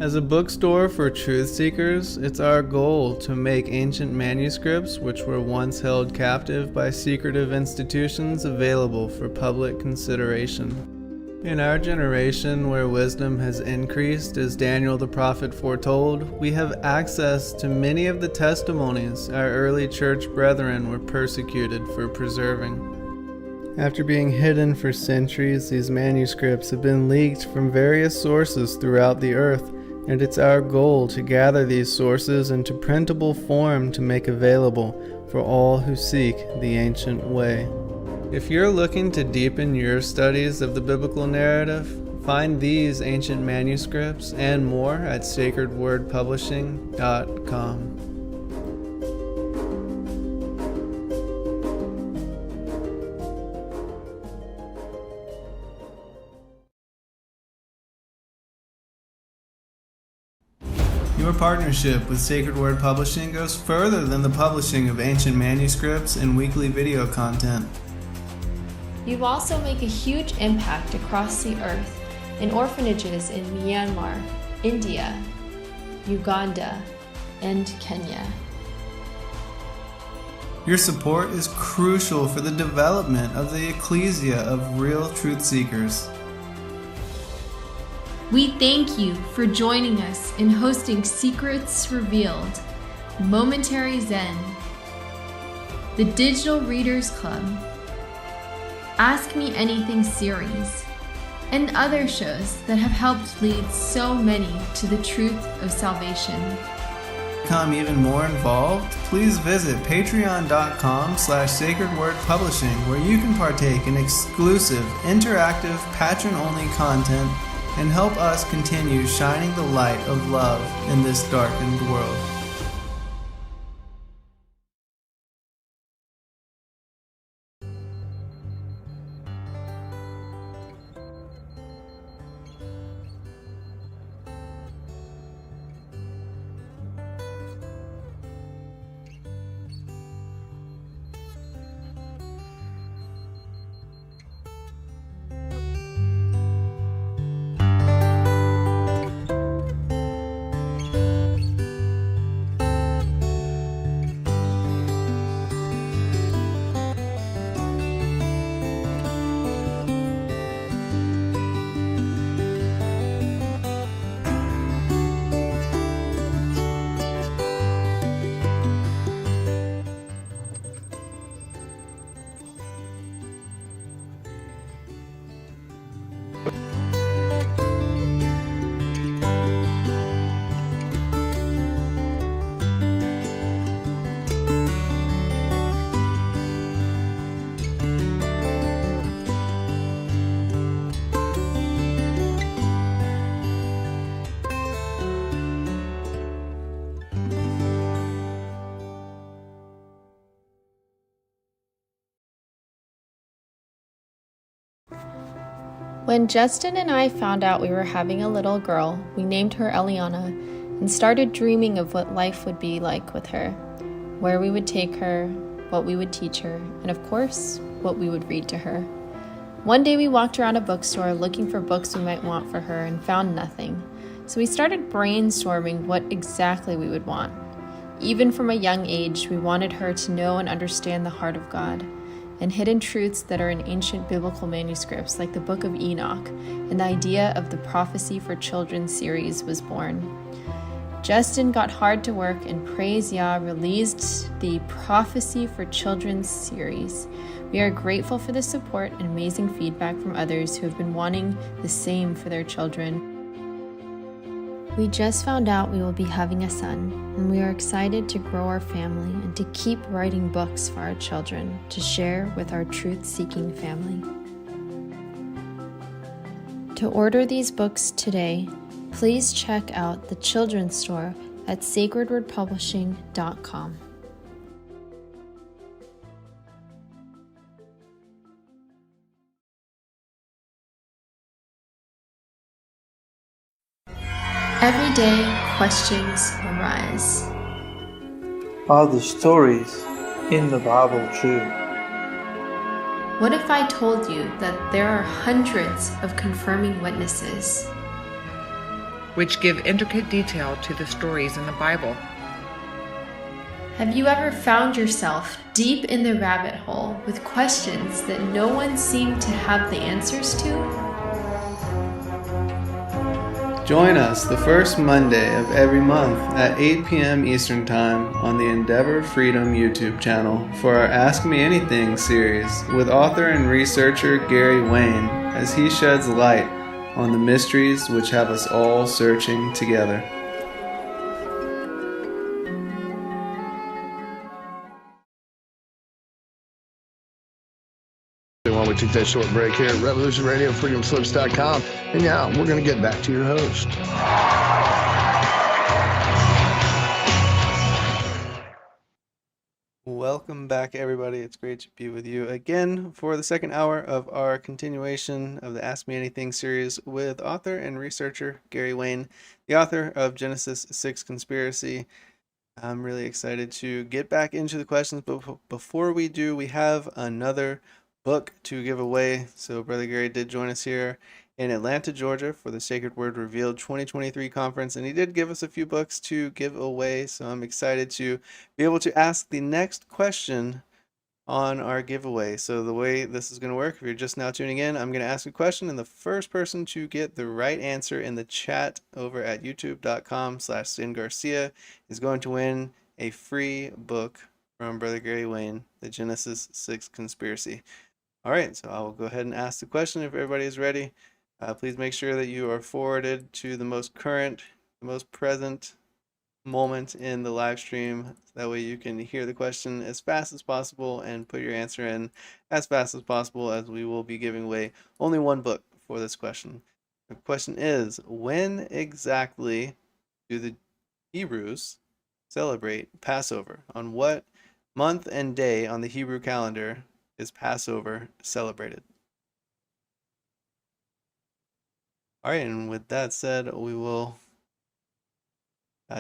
As a bookstore for truth seekers, it's our goal to make ancient manuscripts which were once held captive by secretive institutions available for public consideration. In our generation, where wisdom has increased as Daniel the prophet foretold, we have access to many of the testimonies our early church brethren were persecuted for preserving. After being hidden for centuries, these manuscripts have been leaked from various sources throughout the earth, and it's our goal to gather these sources into printable form to make available for all who seek the ancient way. If you're looking to deepen your studies of the biblical narrative, find these ancient manuscripts and more at sacredwordpublishing.com. Your partnership with Sacred Word Publishing goes further than the publishing of ancient manuscripts and weekly video content. You also make a huge impact across the earth in orphanages in Myanmar, India, Uganda, and Kenya. Your support is crucial for the development of the ecclesia of real truth seekers. We thank you for joining us in hosting Secrets Revealed, Momentary Zen, the Digital Readers Club, Ask Me Anything series, and other shows that have helped lead so many to the truth of salvation. To become even more involved, please visit patreon.com/sacredwordpublishing, where you can partake in exclusive, interactive, patron-only content and help us continue shining the light of love in this darkened world. When Justin and I found out we were having a little girl, we named her Eliana and started dreaming of what life would be like with her, where we would take her, what we would teach her, and of course, what we would read to her. One day we walked around a bookstore looking for books we might want for her and found nothing. So we started brainstorming what exactly we would want. Even from a young age, we wanted her to know and understand the heart of God and hidden truths that are in ancient biblical manuscripts like the Book of Enoch, and the idea of the Prophecy for Children series was born. Justin got hard to work and praise Yah released the Prophecy for Children series. We are grateful for the support and amazing feedback from others who have been wanting the same for their children. We just found out we will be having a son, and we are excited to grow our family and to keep writing books for our children to share with our truth-seeking family. To order these books today, please check out the children's store at sacredwordpublishing.com. Every day, questions arise. Are the stories in the Bible true? What if I told you that there are hundreds of confirming witnesses? which give intricate detail to the stories in the Bible. Have you ever found yourself deep in the rabbit hole with questions that no one seemed to have the answers to? Join us the first Monday of every month at 8 p.m. Eastern Time on the Endeavor Freedom YouTube channel for our Ask Me Anything series with author and researcher Gary Wayne as he sheds light on the mysteries which have us all searching together. While we take that short break here at Revolution Radio, freedomslips.com. And now we're going to get back to your host. Welcome back, everybody. It's great to be with you again for the second hour of our continuation of the Ask Me Anything series with author and researcher Gary Wayne, the author of Genesis 6 Conspiracy. I'm really excited to get back into the questions, but before we do, we have another book to give away. So Brother Gary did join us here in Atlanta, Georgia for the Sacred Word Revealed 2023 conference, and he did give us a few books to give away. So I'm excited to be able to ask the next question on our giveaway. So the way this is going to work, if you're just now tuning in, I'm going to ask a question, and the first person to get the right answer in the chat over at youtube.com/SinGarcia is going to win a free book from Brother Gary Wayne, the Genesis 6 Conspiracy. All right, so I will go ahead and ask the question if everybody is ready. Please make sure that you are forwarded to the most current, the most present moment in the live stream. That way you can hear the question as fast as possible and put your answer in as fast as possible, as we will be giving away only one book for this question. The question is, when exactly do the Hebrews celebrate Passover? On what month and day on the Hebrew calendar is Passover celebrated? All right, and with that said, we will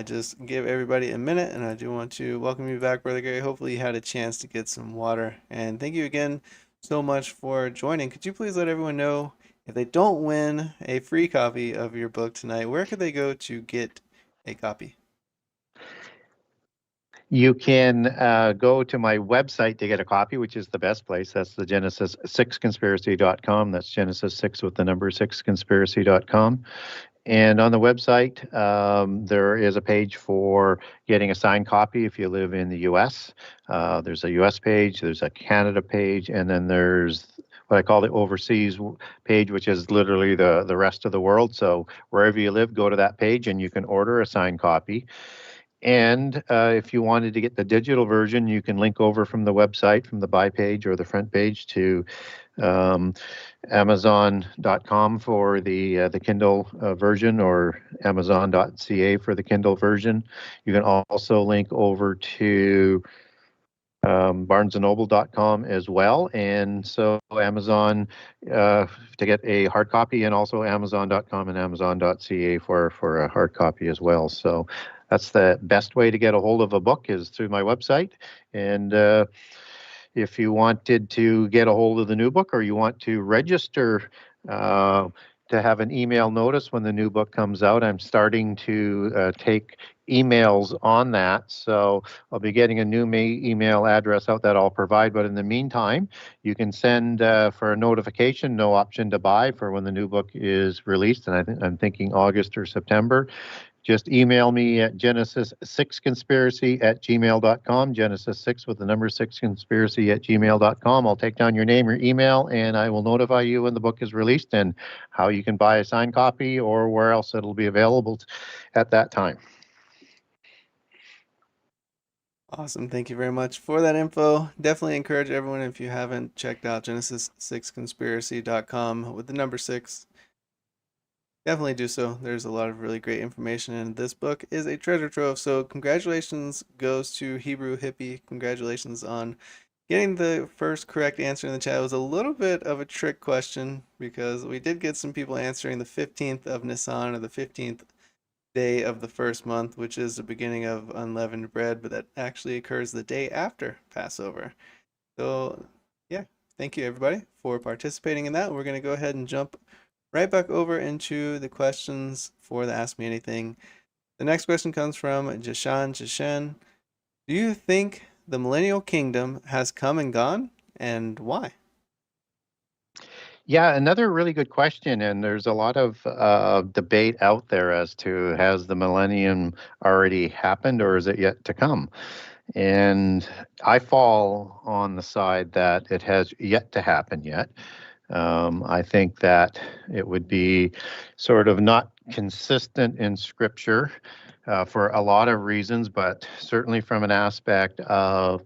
just give everybody a minute, and I do want to welcome you back, Brother Gary. Hopefully you had a chance to get some water, and thank you again so much for joining. Could you please let everyone know, if they don't win a free copy of your book tonight, where could they go to get a copy? You can go to my website to get a copy, which is the best place. That's the Genesis6conspiracy.com. That's Genesis 6 with the number 6conspiracy.com. And on the website, there is a page for getting a signed copy if you live in the U.S. There's a U.S. page, there's a Canada page, and then there's what I call the overseas page, which is literally the rest of the world. So wherever you live, go to that page and you can order a signed copy. And if you wanted to get the digital version, you can link over from the website, from the buy page or the front page, to Amazon.com for the Kindle version, or Amazon.ca for the Kindle version. You can also link over to barnesandnoble.com as well. And so Amazon to get a hard copy, and also amazon.com and amazon.ca for a hard copy as well. So that's the best way to get a hold of a book, is through my website. And if you wanted to get a hold of the new book, or you want to register to have an email notice when the new book comes out, I'm starting to take emails on that. So I'll be getting a new email address out that I'll provide. But in the meantime, you can send for a notification, no option to buy, for when the new book is released. And I'm thinking August or September. Just email me at genesis6conspiracy@gmail.com, Genesis6 with the number 6conspiracy@gmail.com. I'll take down your name, your email, and I will notify you when the book is released and how you can buy a signed copy, or where else it'll be available at that time. Awesome. Thank you very much for that info. Definitely encourage everyone, if you haven't checked out Genesis6conspiracy.com with the number 6, definitely do so. There's a lot of really great information, and this book is a treasure trove. So congratulations goes to Hebrew Hippie. Congratulations on getting the first correct answer in the chat. It was a little bit of a trick question, because we did get some people answering the 15th of Nisan, or the 15th day of the first month, which is the beginning of unleavened bread, but that actually occurs the day after Passover. So yeah, thank you everybody for participating in that. We're going to go ahead and jump right back over into the questions for the Ask Me Anything. The next question comes from Jashan. Do you think the millennial kingdom has come and gone, and why? Yeah, another really good question, and there's a lot of debate out there as to, has the millennium already happened, or is it yet to come? And I fall on the side that it has yet to happen yet. I think that it would be sort of not consistent in Scripture for a lot of reasons, but certainly from an aspect of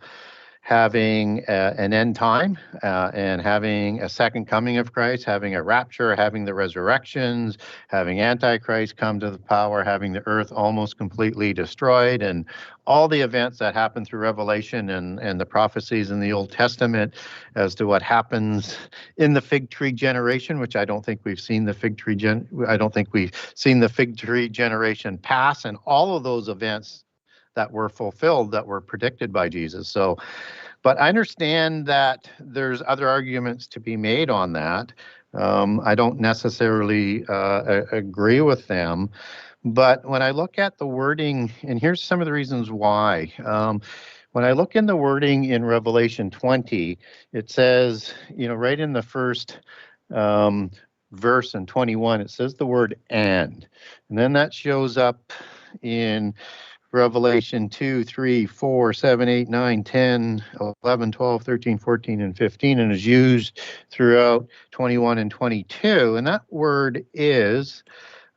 having an end time and having a second coming of Christ, having a rapture, having the resurrections, having Antichrist come to the power, having the earth almost completely destroyed, and all the events that happen through Revelation and the prophecies in the Old Testament as to what happens in the fig tree generation, which I don't think we've seen the fig tree generation pass, and all of those events that were fulfilled, that were predicted by Jesus. So, but I understand that there's other arguments to be made on that. I don't necessarily agree with them. But when I look at the wording, and here's some of the reasons why. When I look in the wording in Revelation 20, it says, right in the first verse in 21, it says the word and then that shows up in Revelation 2, 3, 4, 7, 8, 9, 10, 11, 12, 13, 14, and 15, and is used throughout 21 and 22. And that word is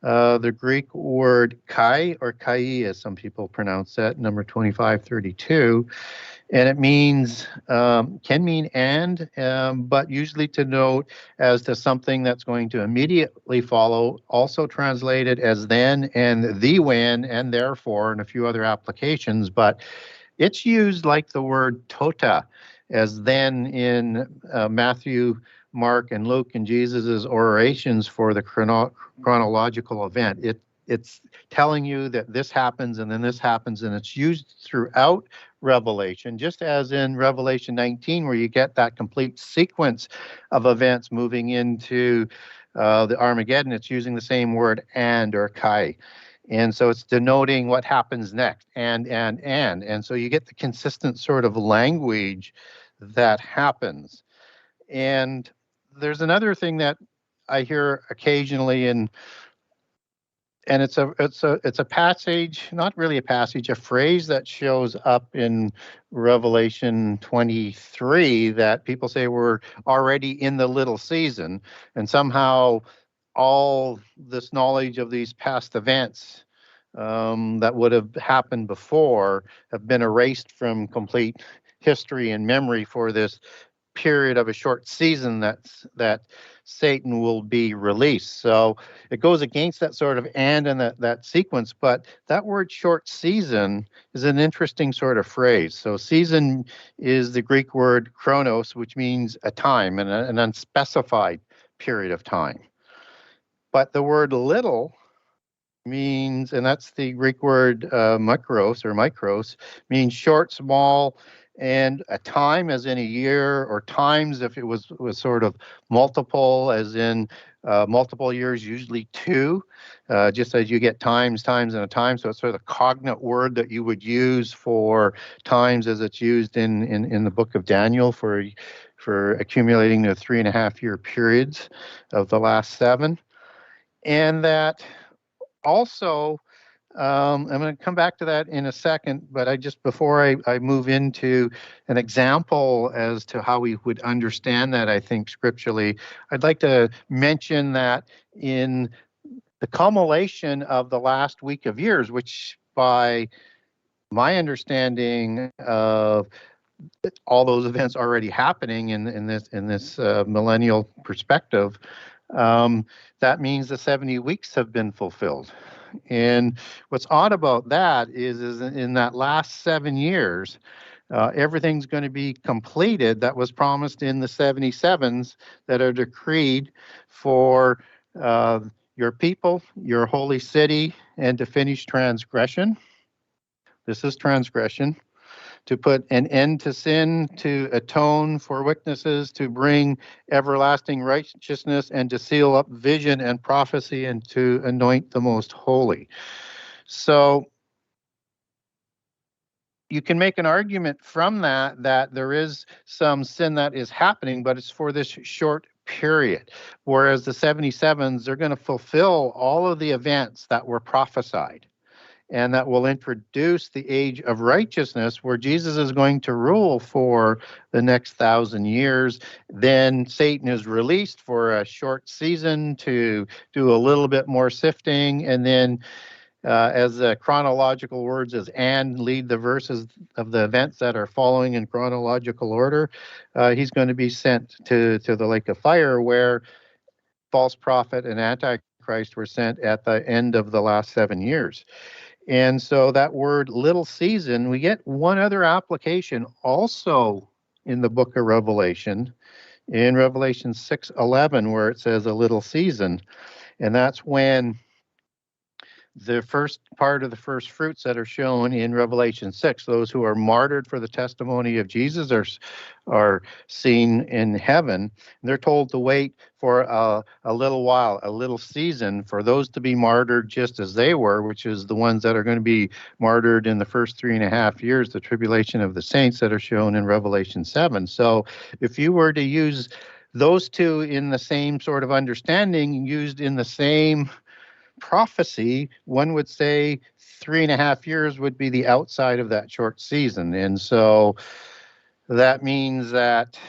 the Greek word kai, or kai, as some people pronounce that, number 2532. And it means, can mean and, but usually to note as to something that's going to immediately follow, also translated as then and the when and therefore, and a few other applications. But it's used like the word tota, as then in Matthew, Mark, and Luke, and Jesus's orations for the chronological event. It's telling you that this happens and then this happens, and it's used throughout Revelation, just as in Revelation 19, where you get that complete sequence of events moving into the Armageddon. It's using the same word and, or kai. And so it's denoting what happens next, and so you get the consistent sort of language that happens. And there's another thing that I hear occasionally, and it's a passage, not really a passage, a phrase that shows up in Revelation 23 that people say we're already in the little season, and somehow all this knowledge of these past events that would have happened before have been erased from complete history and memory for this period of a short season that Satan will be released. So it goes against that sort of and that sequence, but that word short season is an interesting sort of phrase. So season is the Greek word chronos, which means a time and an unspecified period of time. But the word little means, and that's the Greek word micros, means short, small, and a time as in a year, or times if it was sort of multiple, as in multiple years, usually two, just as you get times, and a time. So it's sort of the cognate word that you would use for times as it's used in the book of Daniel for accumulating the 3.5 year periods of the last 7. And that also, I'm going to come back to that in a second, but before I move into an example as to how we would understand that, I think scripturally, I'd like to mention that in the culmination of the last week of years, which by my understanding of all those events already happening in this millennial perspective, that means the 70 weeks have been fulfilled. And what's odd about that is in that last 7 years, everything's going to be completed that was promised in the 77s that are decreed for your people, your holy city, and to finish transgression. This is transgression. To put an end to sin, to atone for weaknesses, to bring everlasting righteousness, and to seal up vision and prophecy, and to anoint the most holy. So you can make an argument from that there is some sin that is happening, but it's for this short period. Whereas the 77s, they're going to fulfill all of the events that were prophesied. And that will introduce the age of righteousness where Jesus is going to rule for the next 1,000 years. Then Satan is released for a short season to do a little bit more sifting. And then as the chronological words and lead the verses of the events that are following in chronological order, he's going to be sent to the lake of fire where false prophet and Antichrist were sent at the end of the last 7 years. And so that word little season, we get one other application also in the book of Revelation, in Revelation 6:11, where it says a little season. And that's when the first part of the first fruits that are shown in Revelation 6, those who are martyred for the testimony of Jesus are seen in heaven. They're told to wait for a little while, a little season, for those to be martyred just as they were, which is the ones that are going to be martyred in the first 3.5 years, the tribulation of the saints that are shown in Revelation 7. So if you were to use those two in the same sort of understanding, used in the same prophecy, one would say 3.5 years would be the outside of that short season. And so that means that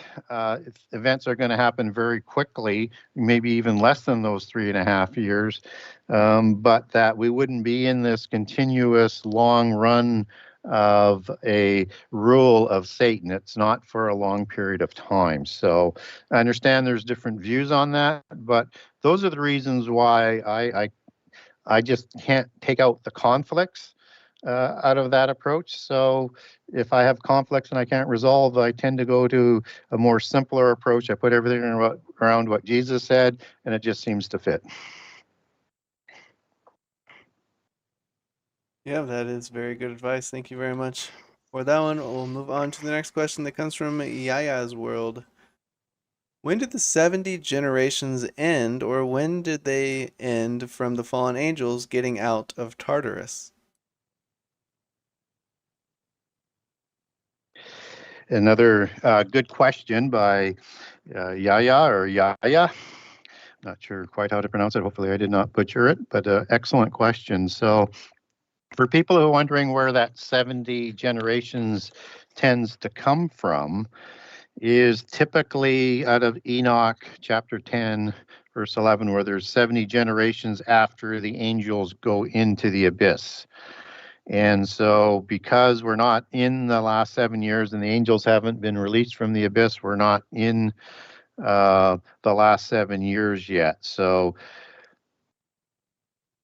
events are going to happen very quickly, maybe even less than those 3.5 years, but that we wouldn't be in this continuous long run of a rule of Satan. It's not for a long period of time. So I understand there's different views on that, but those are the reasons why I just can't take out the conflicts out of that approach. So if I have conflicts and I can't resolve, I tend to go to a more simpler approach. I put everything around what Jesus said, and it just seems to fit. Yeah, that is very good advice. Thank you very much for that one. We'll move on to the next question that comes from Yaya's World. When did the 70 generations end, or when did they end from the fallen angels getting out of Tartarus? Another good question by Yaya. Not sure quite how to pronounce it. Hopefully I did not butcher it, but excellent question. So for people who are wondering where that 70 generations tends to come from, is typically out of Enoch chapter 10, verse 11, where there's 70 generations after the angels go into the abyss. And so because we're not in the last 7 years and the angels haven't been released from the abyss, we're not in the last 7 years yet. So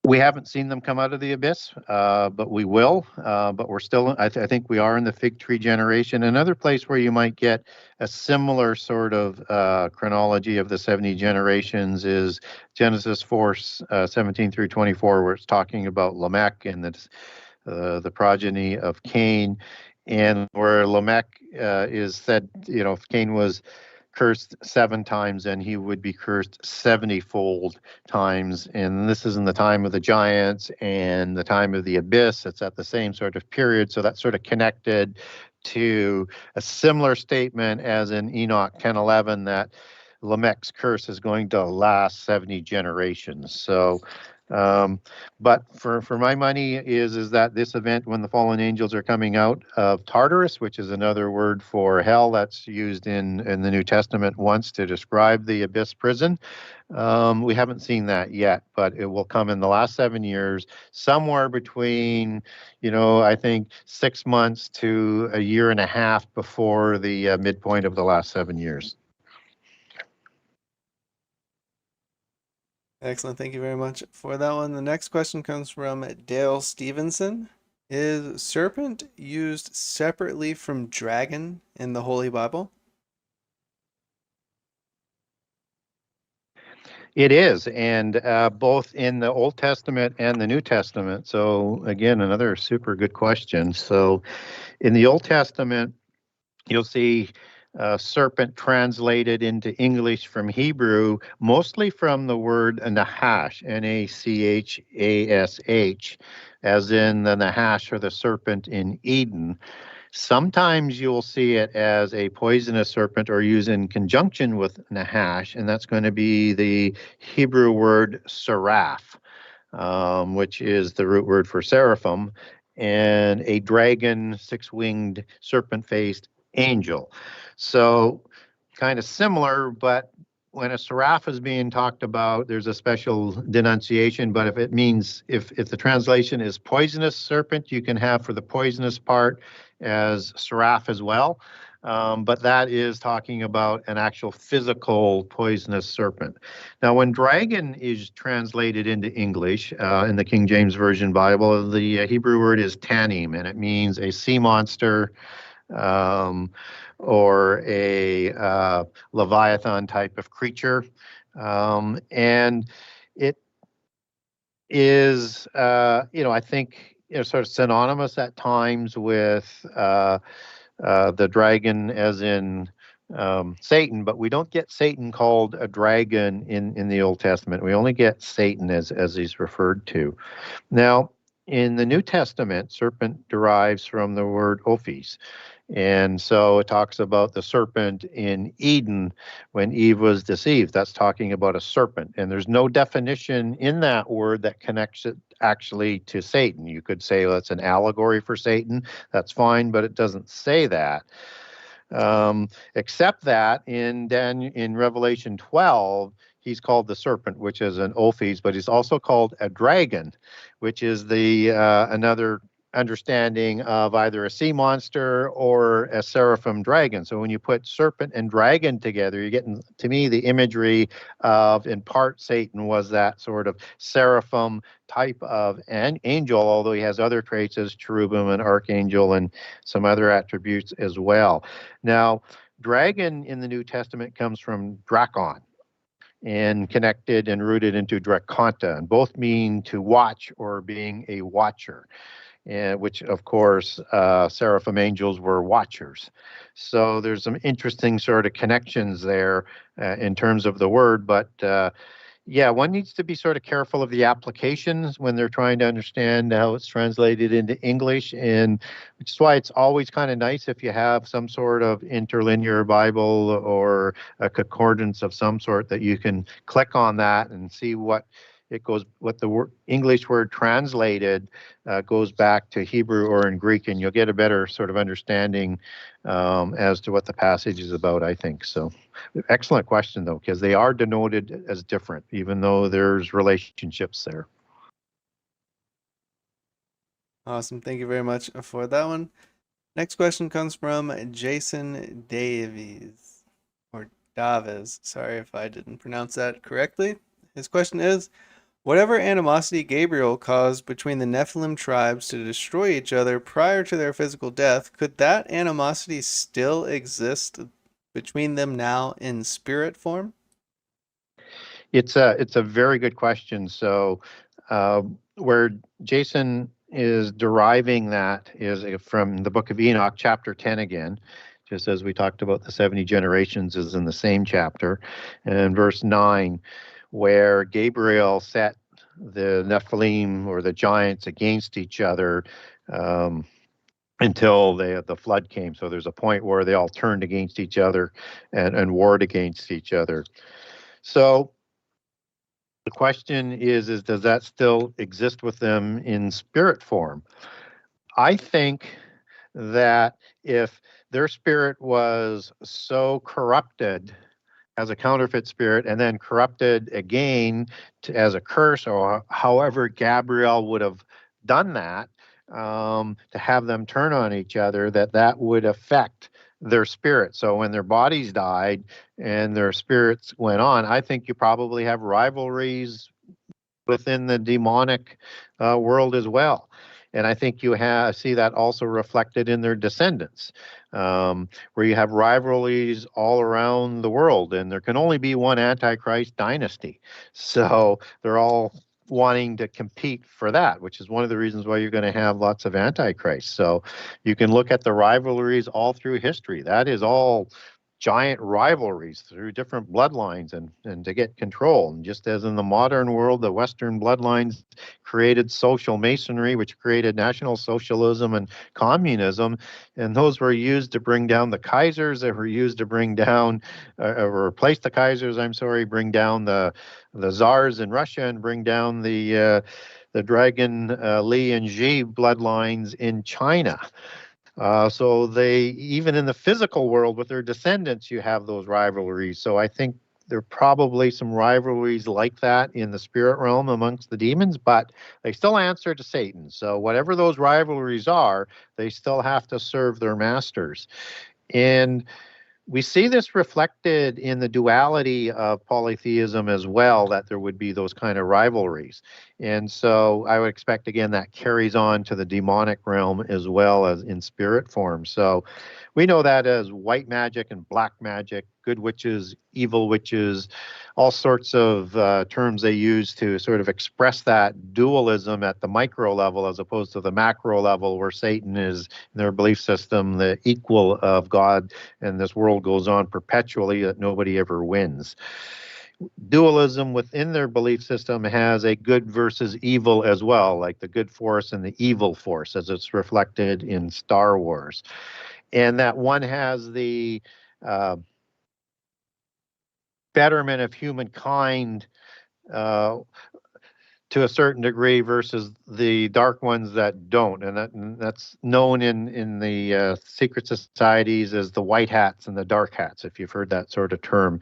we haven't seen them come out of the abyss, but we will. But we're still, I think we are in the fig tree generation. Another place where you might get a similar sort of chronology of the 70 generations is Genesis 4:17 through 24, where it's talking about Lamech and the progeny of Cain, and where Lamech is said, if Cain was cursed 7 times and he would be cursed 70-fold times. And this is in the time of the giants and the time of the abyss. It's at the same sort of period. So that's sort of connected to a similar statement as in Enoch 10:11 that Lamech's curse is going to last 70 generations. So but for my money is that this event, when the fallen angels are coming out of Tartarus, which is another word for hell that's used in the New Testament once to describe the abyss prison, we haven't seen that yet, but it will come in the last 7 years, somewhere between, I think 6 months to a year and a half before the midpoint of the last 7 years. Excellent. Thank you very much for that one. The next question comes from Dale Stevenson. Is serpent used separately from dragon in the Holy Bible? It is, and both in the Old Testament and the New Testament. So again, another super good question. So in the Old Testament, you'll see serpent translated into English from Hebrew, mostly from the word Nahash, Nachash, as in the Nahash or the serpent in Eden. Sometimes you'll see it as a poisonous serpent or used in conjunction with Nahash, and that's going to be the Hebrew word seraph, which is the root word for seraphim, and a dragon, 6-winged, serpent-faced angel. So kind of similar, but when a seraph is being talked about, there's a special denunciation. But if it means, if the translation is poisonous serpent, you can have for the poisonous part as seraph as well. But that is talking about an actual physical poisonous serpent. Now, when dragon is translated into English in the King James Version Bible, the Hebrew word is tanim, and it means a sea monster, or a Leviathan type of creature. And it is, I think, sort of synonymous at times with the dragon as in Satan, but we don't get Satan called a dragon in the Old Testament. We only get Satan as he's referred to. Now, in the New Testament, serpent derives from the word ophis. And so it talks about the serpent in Eden when Eve was deceived. That's talking about a serpent. And there's no definition in that word that connects it actually to Satan. You could say, well, it's an allegory for Satan. That's fine, but it doesn't say that. Except that in Revelation 12, he's called the serpent, which is an ophis, but he's also called a dragon, which is the another understanding of either a sea monster or a seraphim dragon. So when you put serpent and dragon together, you're getting, to me, the imagery of, in part, Satan was that sort of seraphim type of an angel, although he has other traits as cherubim and archangel and some other attributes as well. Now, dragon in the New Testament comes from drakon, and connected and rooted into drakonta, and both mean to watch or being a watcher. Which, of course, seraphim angels were watchers. So there's some interesting sort of connections there in terms of the word. But yeah, one needs to be sort of careful of the applications when they're trying to understand how it's translated into English. And which is why it's always kind of nice if you have some sort of interlinear Bible or a concordance of some sort that you can click on that and see what the English word translated goes back to Hebrew or in Greek, and you'll get a better sort of understanding as to what the passage is about, I think. So excellent question, though, because they are denoted as different, even though there's relationships there. Awesome. Thank you very much for that one. Next question comes from Jason Davies, or Davies. Sorry if I didn't pronounce that correctly. His question is, whatever animosity Gabriel caused between the Nephilim tribes to destroy each other prior to their physical death, could that animosity still exist between them now in spirit form? It's a very good question. So, where Jason is deriving that is from the book of Enoch, chapter 10 again, just as we talked about the 70 generations is in the same chapter, and verse 9, where Gabriel set the Nephilim or the giants against each other until the flood came. So there's a point where they all turned against each other and warred against each other. So the question is does that still exist with them in spirit form? I think that if their spirit was so corrupted as a counterfeit spirit and then corrupted again as a curse, or however Gabriel would have done that, to have them turn on each other, that would affect their spirit. So when their bodies died and their spirits went on, I think you probably have rivalries within the demonic world as well. And I think you see that also reflected in their descendants, where you have rivalries all around the world, and there can only be one Antichrist dynasty. So they're all wanting to compete for that, which is one of the reasons why you're going to have lots of Antichrists. So you can look at the rivalries all through history. That is all giant rivalries through different bloodlines and to get control. And just as in the modern world, the Western bloodlines created social masonry, which created National Socialism and communism, and those were used to bring down the Kaisers. They were used to bring down, or replace the Kaisers, bring down the Tsars in Russia and bring down the Dragon, Li, and Xi bloodlines in China. So they, even in the physical world with their descendants, you have those rivalries. So I think there are probably some rivalries like that in the spirit realm amongst the demons, but they still answer to Satan. So whatever those rivalries are, they still have to serve their masters. And we see this reflected in the duality of polytheism as well, that there would be those kind of rivalries. And so I would expect, again, that carries on to the demonic realm as well as in spirit form. So we know that as white magic and black magic, good witches, evil witches, all sorts of terms they use to sort of express that dualism at the micro level as opposed to the macro level, where Satan is, in their belief system, the equal of God, and this world goes on perpetually, that nobody ever wins. Dualism within their belief system has a good versus evil as well, like the good force and the evil force, as it's reflected in Star Wars. And that one has the betterment of humankind to a certain degree versus the dark ones that don't. And that's known in the secret societies as the white hats and the dark hats, if you've heard that sort of term.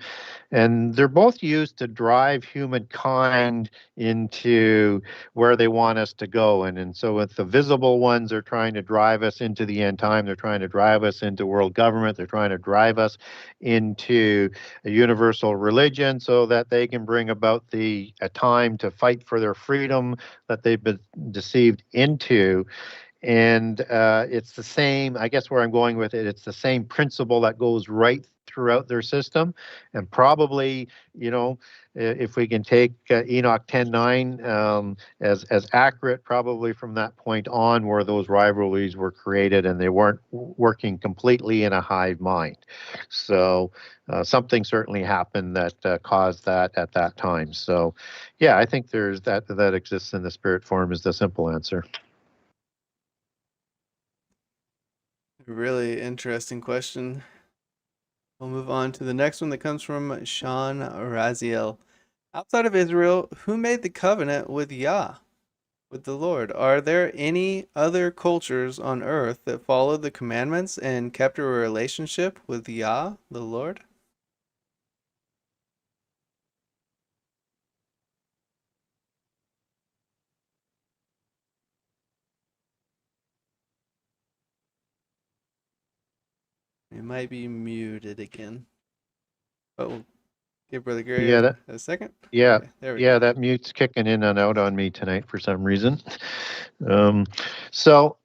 And they're both used to drive humankind into where they want us to go. And so with the visible ones, they're trying to drive us into the end time. They're trying to drive us into world government. They're trying to drive us into a universal religion so that they can bring about a time to fight for their freedom that they've been deceived into. And it's the same, I guess where I'm going with it, it's the same principle that goes right throughout their system. And probably, if we can take Enoch 10:9 as accurate, probably from that point on where those rivalries were created and they weren't working completely in a hive mind. So something certainly happened that caused that at that time. So yeah, I think there's that exists in the spirit form is the simple answer. Really interesting question. We'll move on to the next one that comes from Sean Raziel. Outside of Israel, who made the covenant with Yah, with the Lord? Are there any other cultures on earth that followed the commandments and kept a relationship with Yah, the Lord? You might be muted again. But we'll give Brother Gary Yeah, a second. yeah, Okay, there we go. yeah. That mute's kicking in and out on me tonight for some reason. So,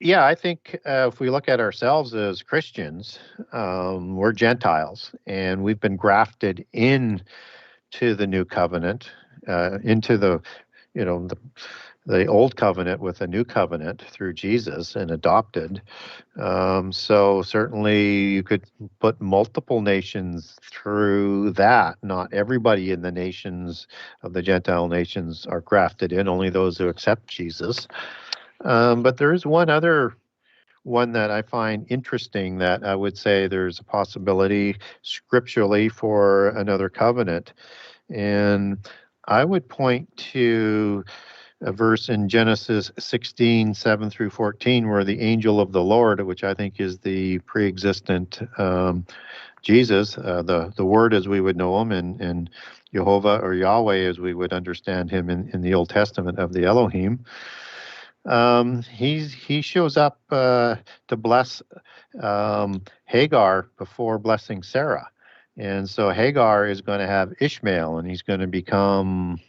yeah, I think if we look at ourselves as Christians, we're Gentiles, and we've been grafted in to the new covenant, into the, the old covenant with a new covenant through Jesus and adopted. So certainly you could put multiple nations through that. Not everybody in the nations of the Gentile nations are grafted in, only those who accept Jesus. But there is one other one that I find interesting that I would say there's a possibility scripturally for another covenant. And I would point to a verse in Genesis 16:7 through 14, where the angel of the Lord, which I think is the pre-existent Jesus, the Word as we would know him, and Jehovah or Yahweh as we would understand him in the Old Testament of the Elohim. He shows up to bless Hagar before blessing Sarah. And so Hagar is going to have Ishmael, and he's going to become,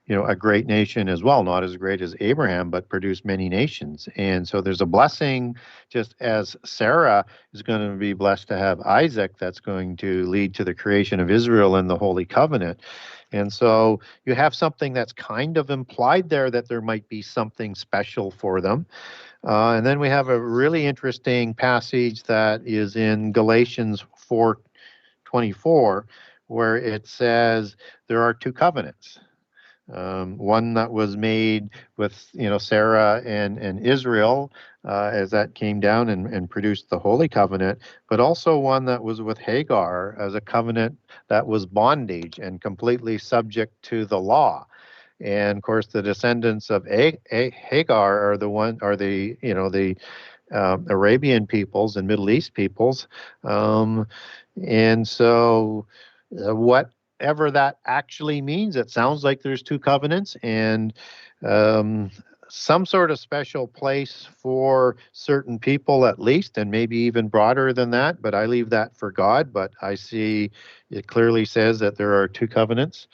a great nation as well, not as great as Abraham, but produce many nations. And so there's a blessing, just as Sarah is going to be blessed to have Isaac, that's going to lead to the creation of Israel and the Holy Covenant. And so you have something that's kind of implied there that there might be something special for them. And then we have a really interesting passage that is in Galatians 4:24, where it says there are two covenants. One that was made with, Sarah and Israel as that came down and produced the Holy Covenant, but also one that was with Hagar as a covenant that was bondage and completely subject to the law. And of course, the descendants of Hagar are the Arabian peoples and Middle East peoples. And so whatever that actually means, it sounds like there's two covenants and some sort of special place for certain people at least, and maybe even broader than that, but I leave that for God. But I see it clearly says that there are two covenants,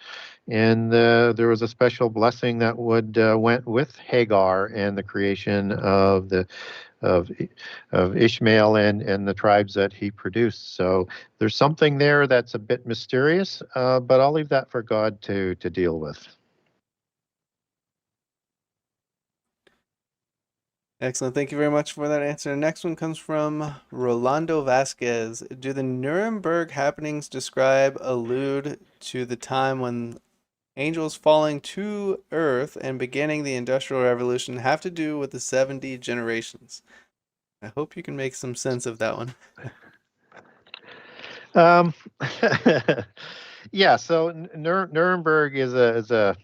and there was a special blessing that went with Hagar and the creation of Ishmael and the tribes that he produced. So there's something there that's a bit mysterious, but I'll leave that for God to deal with. Excellent. Thank you very much for that answer. The next one comes from Rolando Vasquez. Do the Nuremberg happenings allude to the time when angels falling to earth and beginning the Industrial Revolution have to do with the 70 generations? I hope you can make some sense of that one. Yeah, so Nuremberg is a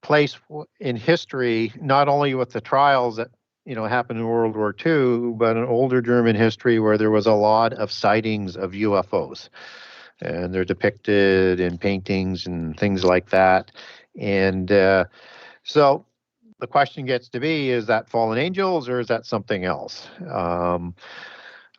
place in history, not only with the trials that happened in World War II, but an older German history where there was a lot of sightings of UFOs, and they're depicted in paintings and things like that. And so the question gets to be: is that fallen angels or is that something else?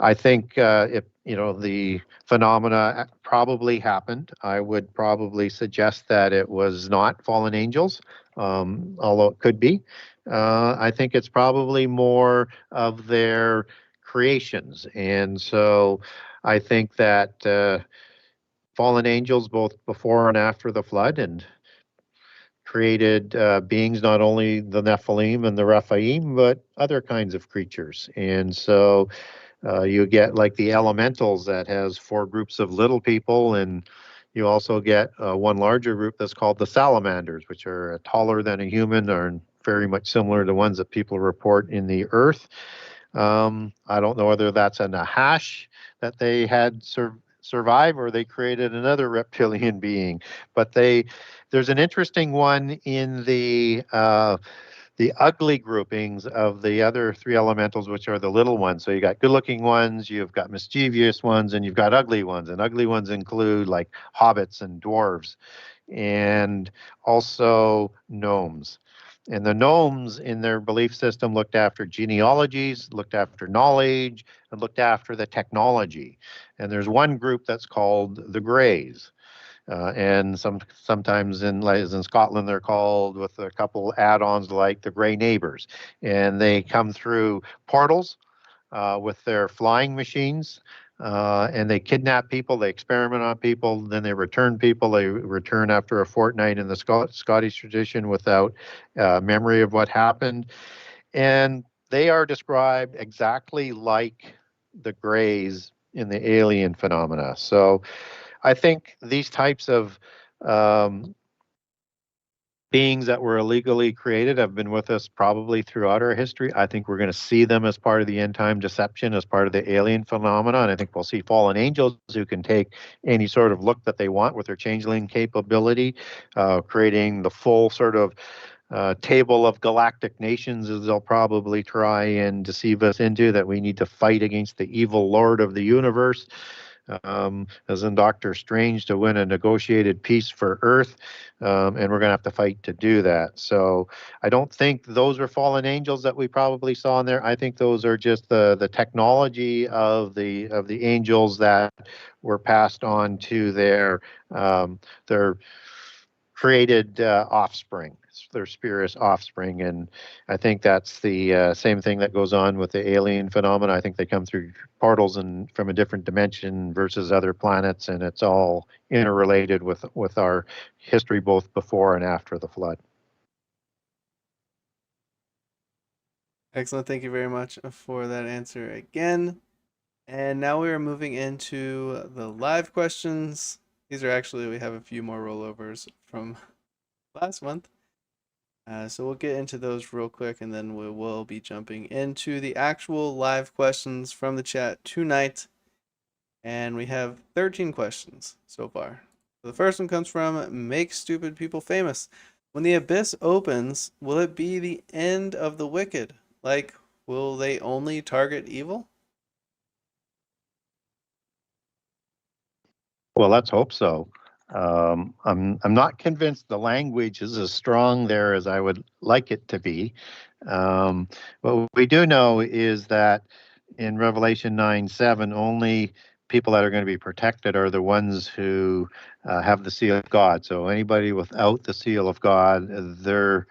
I think if the phenomena probably happened, I would probably suggest that it was not fallen angels, although it could be. I think it's probably more of their creations. And so I think that fallen angels, both before and after the flood, and created beings, not only the Nephilim and the Rephaim, but other kinds of creatures. And so you get like the elementals that has 4 groups of little people, and you also get one larger group that's called the salamanders, which are taller than a human, are very much similar to ones that people report in the earth. I don't know whether that's a Nahash that they had survive or they created another reptilian being, but there's an interesting one in the ugly groupings of the other 3 elementals, which are the little ones. So you got good-looking ones, you've got mischievous ones, and you've got ugly ones. And ugly ones include like hobbits and dwarves, and also gnomes. And the gnomes in their belief system looked after genealogies, looked after knowledge, and looked after the technology. And there's one group that's called the Greys. And sometimes in Scotland, they're called with a couple add-ons like the Grey Neighbors. And they come through portals with their flying machines. And they kidnap people, they experiment on people, then they return people. They return after a fortnight in the Scottish tradition without memory of what happened. And they are described exactly like the Greys in the alien phenomena. So I think these types of beings that were illegally created have been with us probably throughout our history. I think we're going to see them as part of the end time deception, as part of the alien phenomenon. I think we'll see fallen angels who can take any sort of look that they want with their changeling capability, creating the full sort of table of galactic nations, as they'll probably try and deceive us into, that we need to fight against the evil lord of the universe. As in Doctor Strange, to win a negotiated peace for Earth, and we're going to have to fight to do that. So I don't think those are fallen angels that we probably saw in there. I think those are just the technology of the angels that were passed on to their created offspring, their spurious offspring. And I think that's the same thing that goes on with the alien phenomena. I think they come through portals and from a different dimension versus other planets, and it's all interrelated with our history both before and after the flood. Excellent. Thank you very much for that answer again. And now we are moving into the live questions. These are actually, we have a few more rollovers from last month. So we'll get into those real quick, and then we will be jumping into the actual live questions from the chat tonight. And we have 13 questions so far. So the first one comes from Make Stupid People Famous. When the abyss opens, will it be the end of the wicked? Like, will they only target evil? Well, let's hope so. I'm not convinced the language is as strong there as I would like it to be. What we do know is that in Revelation 9:7, only people that are going to be protected are the ones who have the seal of God. So anybody without the seal of God, they're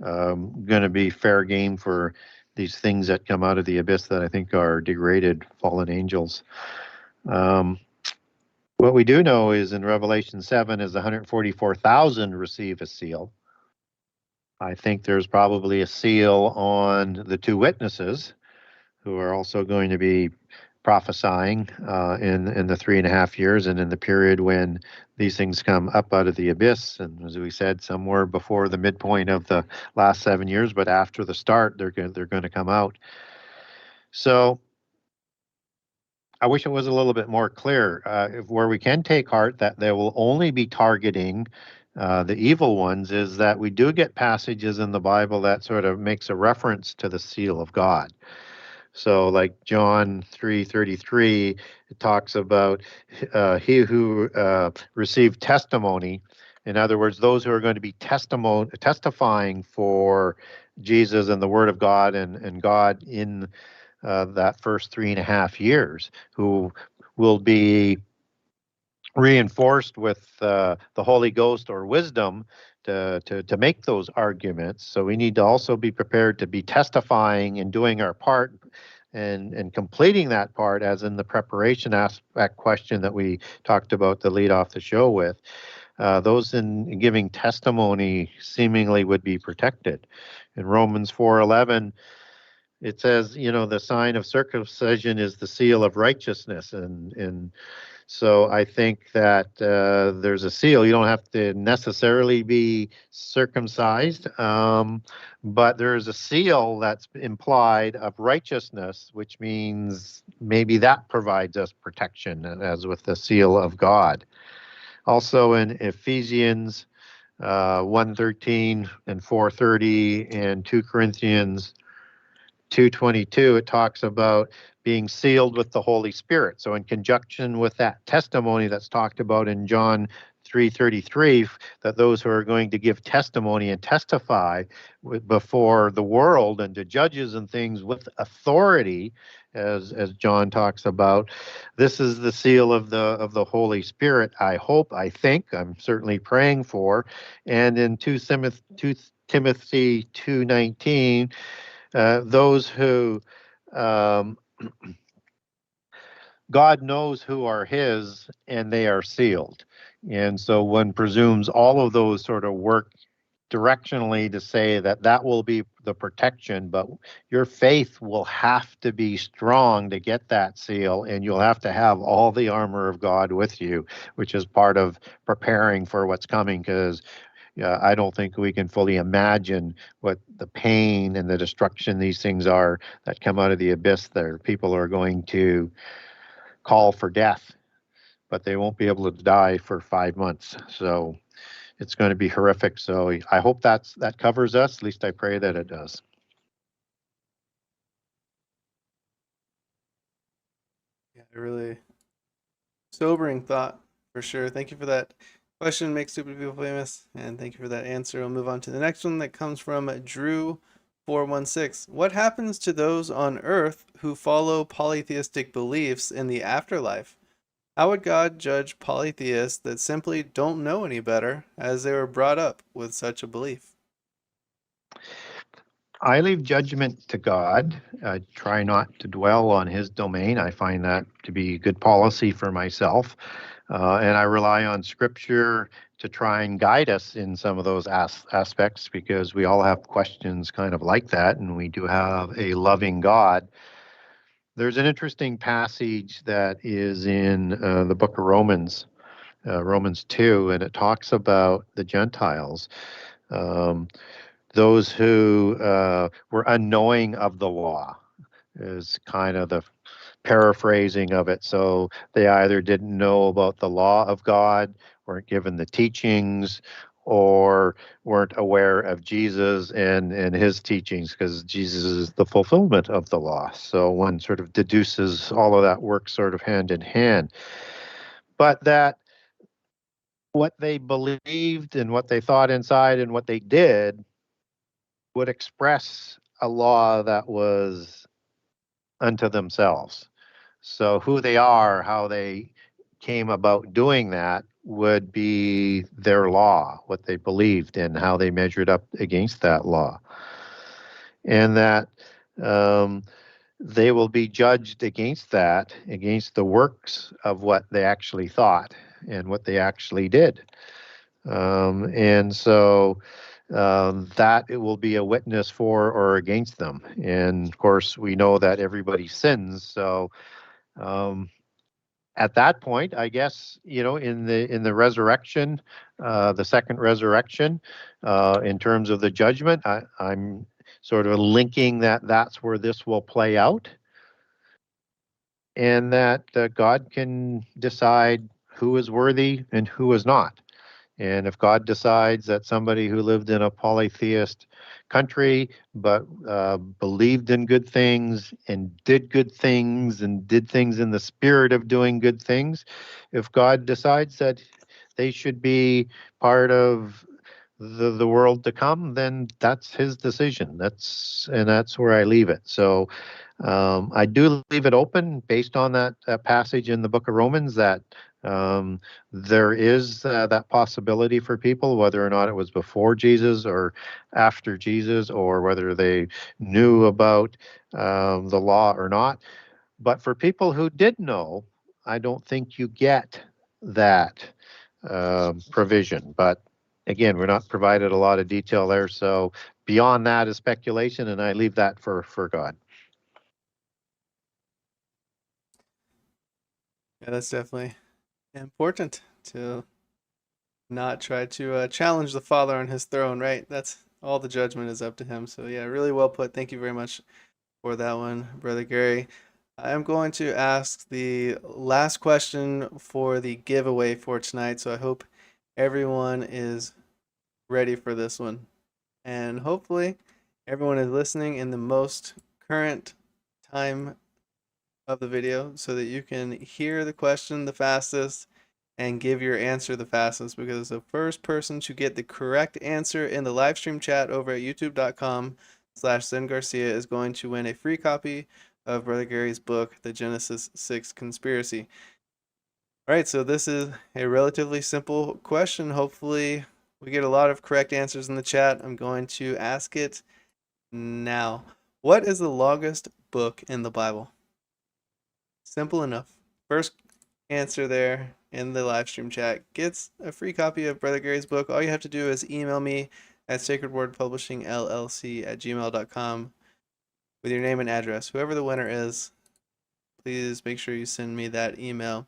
going to be fair game for these things that come out of the abyss that I think are degraded fallen angels. What we do know is in Revelation 7 is 144,000 receive a seal. I think there's probably a seal on the two witnesses who are also going to be prophesying in the 3.5 years and in the period when these things come up out of the abyss. And as we said, somewhere before the midpoint of the last 7 years, but after the start, they're going to come out. So I wish it was a little bit more clear where we can take heart that they will only be targeting the evil ones is that we do get passages in the Bible that sort of makes a reference to the seal of God. So like John 3:33, it talks about he who received testimony. In other words, those who are going to be testifying for Jesus and the Word of God and God in that first 3.5 years, who will be reinforced with the Holy Ghost or wisdom to make those arguments. So we need to also be prepared to be testifying and doing our part and completing that part, as in the preparation aspect question that we talked about to lead off the show with. Those in giving testimony seemingly would be protected. In Romans 4:11, it says, the sign of circumcision is the seal of righteousness. And so I think that there's a seal. You don't have to necessarily be circumcised, but there's a seal that's implied of righteousness, which means maybe that provides us protection, as with the seal of God. Also in Ephesians 1:13 and 4:30 and 2 Corinthians 2:22, it talks about being sealed with the Holy Spirit. So in conjunction with that testimony that's talked about in John 3:33, that those who are going to give testimony and testify before the world and to judges and things with authority, as John talks about, this is the seal of the Holy Spirit. I hope, I think, I'm certainly praying for. And in 2 Timothy 2:19, those who God knows who are his, and they are sealed. And so one presumes all of those sort of work directionally to say that that will be the protection, but your faith will have to be strong to get that seal, and you'll have to have all the armor of God with you, which is part of preparing for what's coming, because I don't think we can fully imagine what the pain and the destruction these things are that come out of the abyss. There, people are going to call for death, but they won't be able to die for 5 months. So it's going to be horrific. So I hope that covers us. At least I pray that it does. Yeah, really sobering thought for sure. Thank you for that question. Make stupid people famous, and thank you for that answer. We'll move on to the next one that comes from Drew416. What happens to those on Earth who follow polytheistic beliefs in the afterlife? How would God judge polytheists that simply don't know any better, as they were brought up with such a belief? I leave judgment to God. I try not to dwell on his domain. I find that to be good policy for myself. And I rely on Scripture to try and guide us in some of those aspects, because we all have questions kind of like that, and we do have a loving God. There's an interesting passage that is in the book of Romans, Romans 2, and it talks about the Gentiles, those who were unknowing of the law, is kind of the paraphrasing of it. So they either didn't know about the law of God, weren't given the teachings, or weren't aware of Jesus and his teachings, because Jesus is the fulfillment of the law. So one sort of deduces all of that work sort of hand in hand. But that what they believed and what they thought inside and what they did would express a law that was unto themselves. So who they are, how they came about doing that, would be their law, what they believed and how they measured up against that law. And that they will be judged against that, against the works of what they actually thought and what they actually did. And so that it will be a witness for or against them. And of course, we know that everybody sins. So at that point, I guess, in the resurrection, the second resurrection, in terms of the judgment, I'm sort of linking that's where this will play out, and that God can decide who is worthy and who is not. And if God decides that somebody who lived in a polytheist country but believed in good things and did good things and did things in the spirit of doing good things, if God decides that they should be part of the world to come, then that's his decision. That's where I leave it. So I do leave it open based on that passage in the book of Romans, that there is that possibility for people, whether or not it was before Jesus or after Jesus, or whether they knew about the law or not. But for people who did know, I don't think you get that provision. But again, we're not provided a lot of detail there. So beyond that is speculation, and I leave that for God. Yeah, that's definitely important to not try to challenge the Father on his throne, right? That's all, the judgment is up to him. So yeah, really well put. Thank you very much for that one, Brother Gary. I'm going to ask the last question for the giveaway for tonight. So I hope everyone is ready for this one. And hopefully everyone is listening in the most current time of the video so that you can hear the question the fastest and give your answer the fastest, because the first person to get the correct answer in the live stream chat over at youtube.com/ZenGarcia is going to win a free copy of Brother Gary's book, The Genesis 6 Conspiracy. All right, so this is a relatively simple question. Hopefully we get a lot of correct answers in the chat. I'm going to ask it now. What is the longest book in the Bible? Simple enough. First answer there in the live stream chat gets a free copy of Brother Gary's book. All you have to do is email me at sacredwordpublishingllc@gmail.com with your name and address. Whoever the winner is, please make sure you send me that email.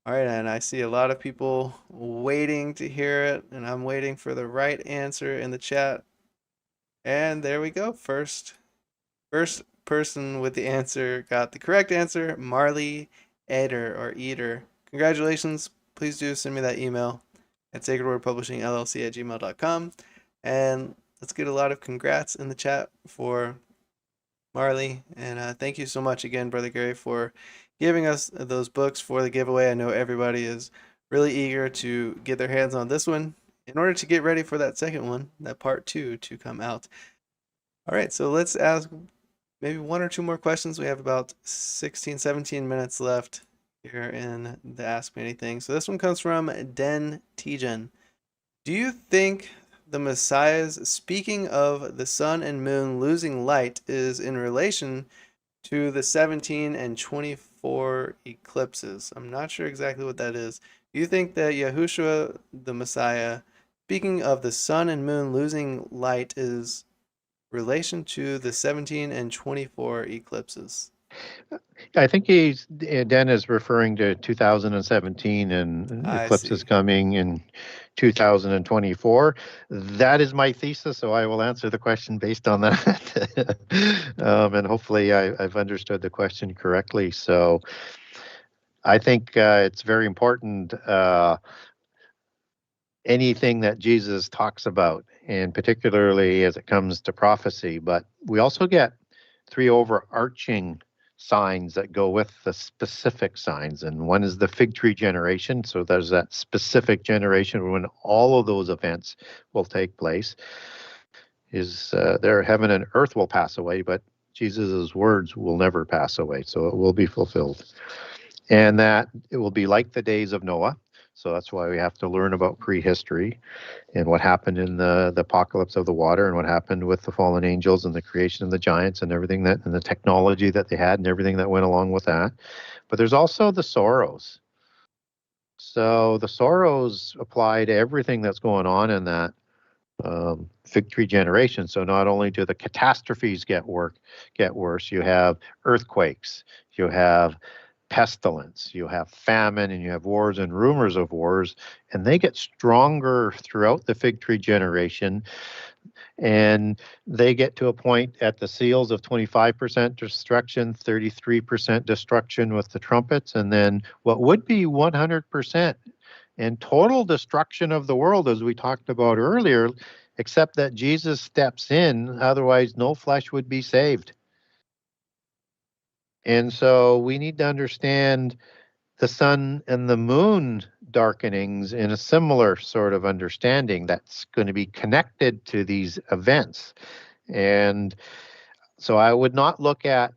All right, and I see a lot of people waiting to hear it, and I'm waiting for the right answer in the chat. And there we go. First person with the answer got the correct answer, Marley Eder. Congratulations. Please do send me that email at sacredwordpublishingllc@gmail.com. And let's get a lot of congrats in the chat for Marley. And thank you so much again, Brother Gary, for giving us those books for the giveaway. I know everybody is really eager to get their hands on this one in order to get ready for that second one, that part 2 to come out. All right, so let's ask maybe one or two more questions. We have about 16, 17 minutes left here in the Ask Me Anything. So this one comes from Den Tijen. Do you think the Messiah's speaking of the sun and moon losing light is in relation to the 17 and 24 eclipses? I'm not sure exactly what that is. Do you think that Yahushua, the Messiah, speaking of the sun and moon losing light is relation to the 17 and 24 eclipses? I think Dan is referring to 2017 and eclipses coming in 2024. That is my thesis, so I will answer the question based on that. And hopefully I've understood the question correctly. So I think it's very important, anything that Jesus talks about, and particularly as it comes to prophecy. But we also get 3 overarching signs that go with the specific signs, and one is the fig tree generation. So there's that specific generation when all of those events will take place. Is there heaven and earth will pass away, but Jesus's words will never pass away, so it will be fulfilled. And that it will be like the days of Noah. So that's why we have to learn about prehistory and what happened in the apocalypse of the water and what happened with the fallen angels and the creation of the giants and everything that, and the technology that they had and everything that went along with that. But there's also the sorrows. So the sorrows apply to everything that's going on in that fig tree generation. So not only do the catastrophes get worse, you have earthquakes, you have pestilence, you have famine, and you have wars and rumors of wars, and they get stronger throughout the fig tree generation. And they get to a point at the seals of 25% destruction, 33% destruction with the trumpets, and then what would be 100% and total destruction of the world, as we talked about earlier, except that Jesus steps in, otherwise no flesh would be saved. And so we need to understand the sun and the moon darkenings in a similar sort of understanding that's going to be connected to these events. And so I would not look at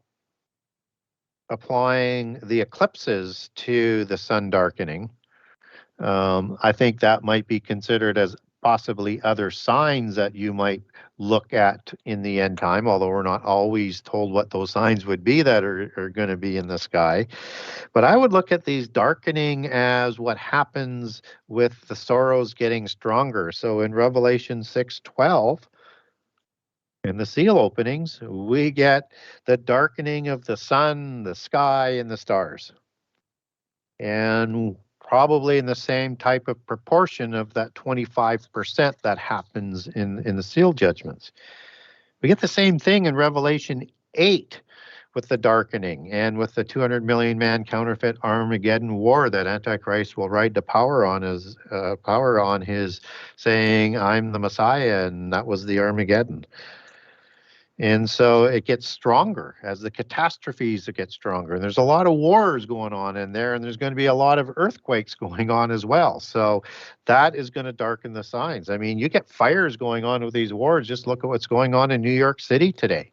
applying the eclipses to the sun darkening. I think that might be considered as possibly other signs that you might look at in the end time, although we're not always told what those signs would be that are going to be in the sky. But I would look at these darkening as what happens with the sorrows getting stronger. So in Revelation 6:12, in the seal openings, we get the darkening of the sun, the sky, and the stars. And probably in the same type of proportion of that 25% that happens in the seal judgments. We get the same thing in Revelation 8 with the darkening and with the 200 million man counterfeit Armageddon war that Antichrist will ride the power on his saying, I'm the Messiah, and that was the Armageddon. And so it gets stronger as the catastrophes get stronger. And there's a lot of wars going on in there, and there's going to be a lot of earthquakes going on as well. So that is going to darken the signs. I mean, you get fires going on with these wars. Just look at what's going on in New York City today.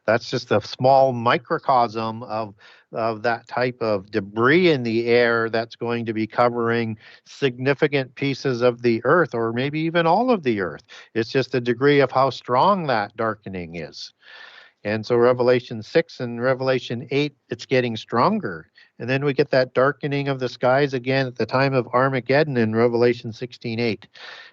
That's just a small microcosm of that type of debris in the air that's going to be covering significant pieces of the earth, or maybe even all of the earth. It's just a degree of how strong that darkening is. And so Revelation 6 and Revelation 8, it's getting stronger. And then we get that darkening of the skies again at the time of Armageddon in Revelation 16:8,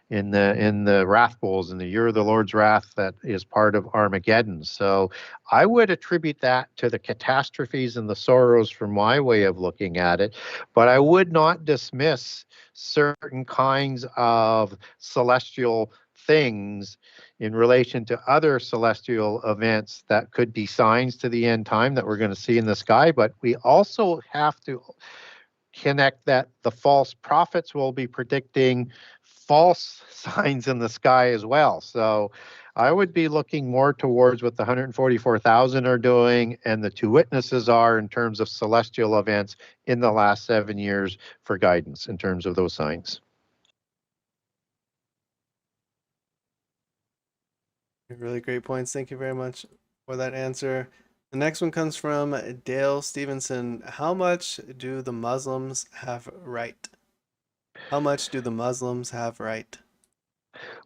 in the wrath bowls, in the year of the Lord's wrath that is part of Armageddon. So I would attribute that to the catastrophes and the sorrows from my way of looking at it, but I would not dismiss certain kinds of celestial things in relation to other celestial events that could be signs to the end time that we're going to see in the sky. But we also have to connect that the false prophets will be predicting false signs in the sky as well. So I would be looking more towards what the 144,000 are doing and the two witnesses are in terms of celestial events in the last 7 years for guidance in terms of those signs. Really great points. Thank you very much for that answer. The next one comes from Dale Stevenson. How much do the Muslims have right? How much do the Muslims have right?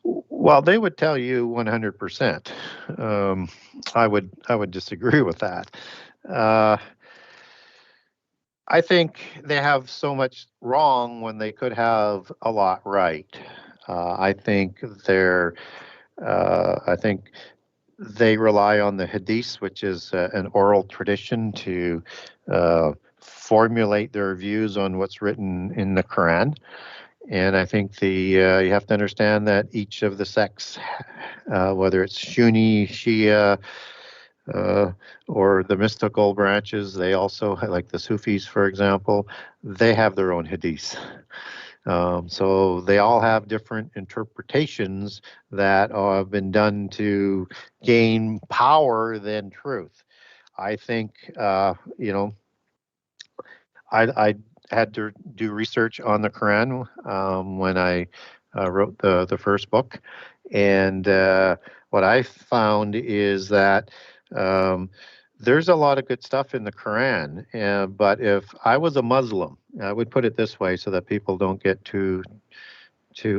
Well, they would tell you 100%. I would disagree with that. I think they have so much wrong when they could have a lot right. I think they rely on the hadiths, which is an oral tradition, to formulate their views on what's written in the Qur'an. And I think you have to understand that each of the sects, whether it's Sunni, Shia, or the mystical branches, they also, like the Sufis, for example, they have their own hadiths. So they all have different interpretations that have been done to gain power than truth. I think, I had to do research on the Quran when I wrote the first book. And what I found is that there's a lot of good stuff in the Quran, but if I was a Muslim, I would put it this way so that people don't get too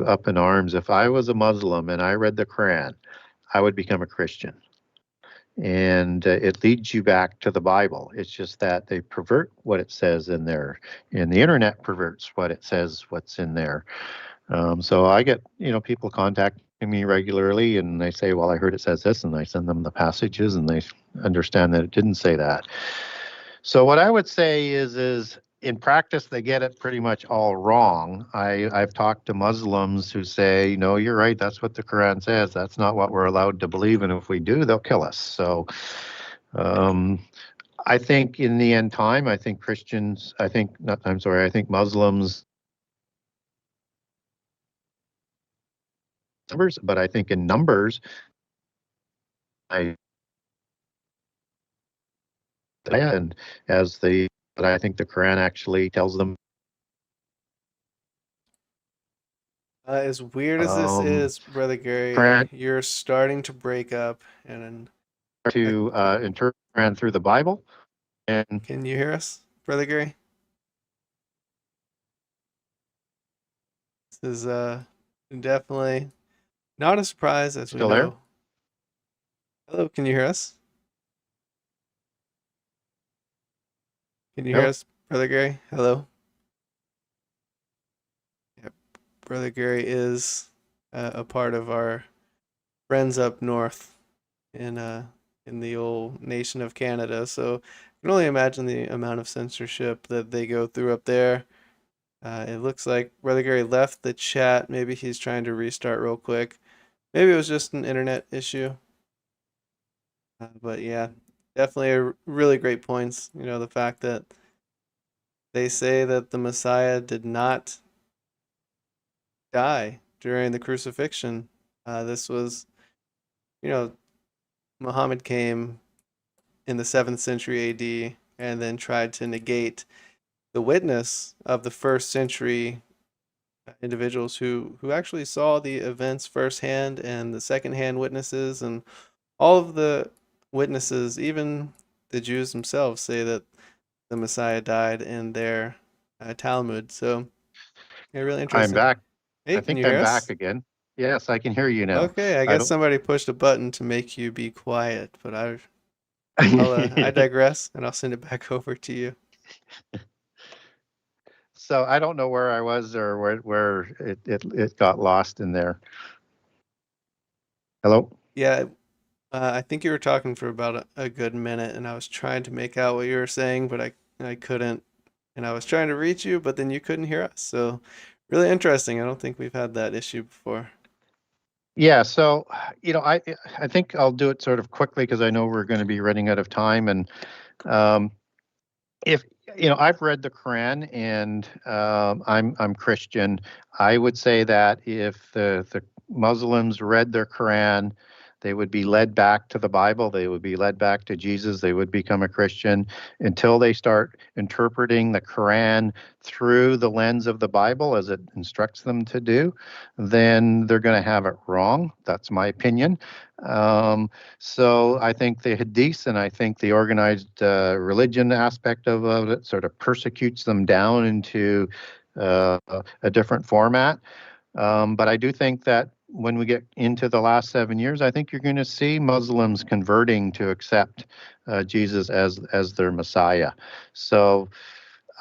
up in arms. If I was a Muslim and I read the Quran, I would become a Christian. And it leads you back to the Bible. It's just that they pervert what it says in there, and the internet perverts what it says, what's in there. So I get, people contacting me regularly, and they say, well, I heard it says this, and I send them the passages, and they understand that it didn't say that. So what I would say is in practice, they get it pretty much all wrong. I've talked to Muslims who say, no, you're right, that's what the Quran says. That's not what we're allowed to believe, and if we do, they'll kill us. So I think in the end time, I think Muslims, but I think in numbers, but I think the Quran actually tells them. As weird as this is, Brother Gary, Quran, you're starting to break up. And to interpret Quran through the Bible. And can you hear us, Brother Gary? This is definitely not a surprise, as we Still know. there? Hello, can you hear us? Can you hear us, Brother Gary? Hello? Yep. Brother Gary is a part of our friends up north in the old nation of Canada, so I can only imagine the amount of censorship that they go through up there. It looks like Brother Gary left the chat. Maybe he's trying to restart real quick. Maybe it was just an internet issue. But yeah, definitely really great points. The fact that they say that the Messiah did not die during the crucifixion. This was, Muhammad came in the 7th century AD and then tried to negate the witness of the first century individuals who actually saw the events firsthand, and the secondhand witnesses, and all of the witnesses, even the Jews themselves, say that the Messiah died in their Talmud. So, yeah, really I'm interesting. back. Hey, I can think you I'm hear back us? again. Yes, I can hear you now. Okay, I I guess don't. somebody pushed a button to make you be quiet, but I digress, and I'll send it back over to you. So I don't know where I was or where it got lost in there. Hello? Yeah, I think you were talking for about a good minute, and I was trying to make out what you were saying, but I couldn't. And I was trying to reach you, but then you couldn't hear us. So, really interesting. I don't think we've had that issue before. Yeah, so I think I'll do it sort of quickly because I know we're going to be running out of time. And um, if I've read the Quran, and I'm Christian. I would say that if the Muslims read their Quran, they would be led back to the Bible. They would be led back to Jesus. They would become a Christian until they start interpreting the Quran through the lens of the Bible as it instructs them to do. Then they're going to have it wrong. That's my opinion. So I think the Hadiths and I think the organized religion aspect of it sort of persecutes them down into a different format. But I do think that when we get into the last 7 years, I think you're going to see Muslims converting to accept Jesus as their Messiah. So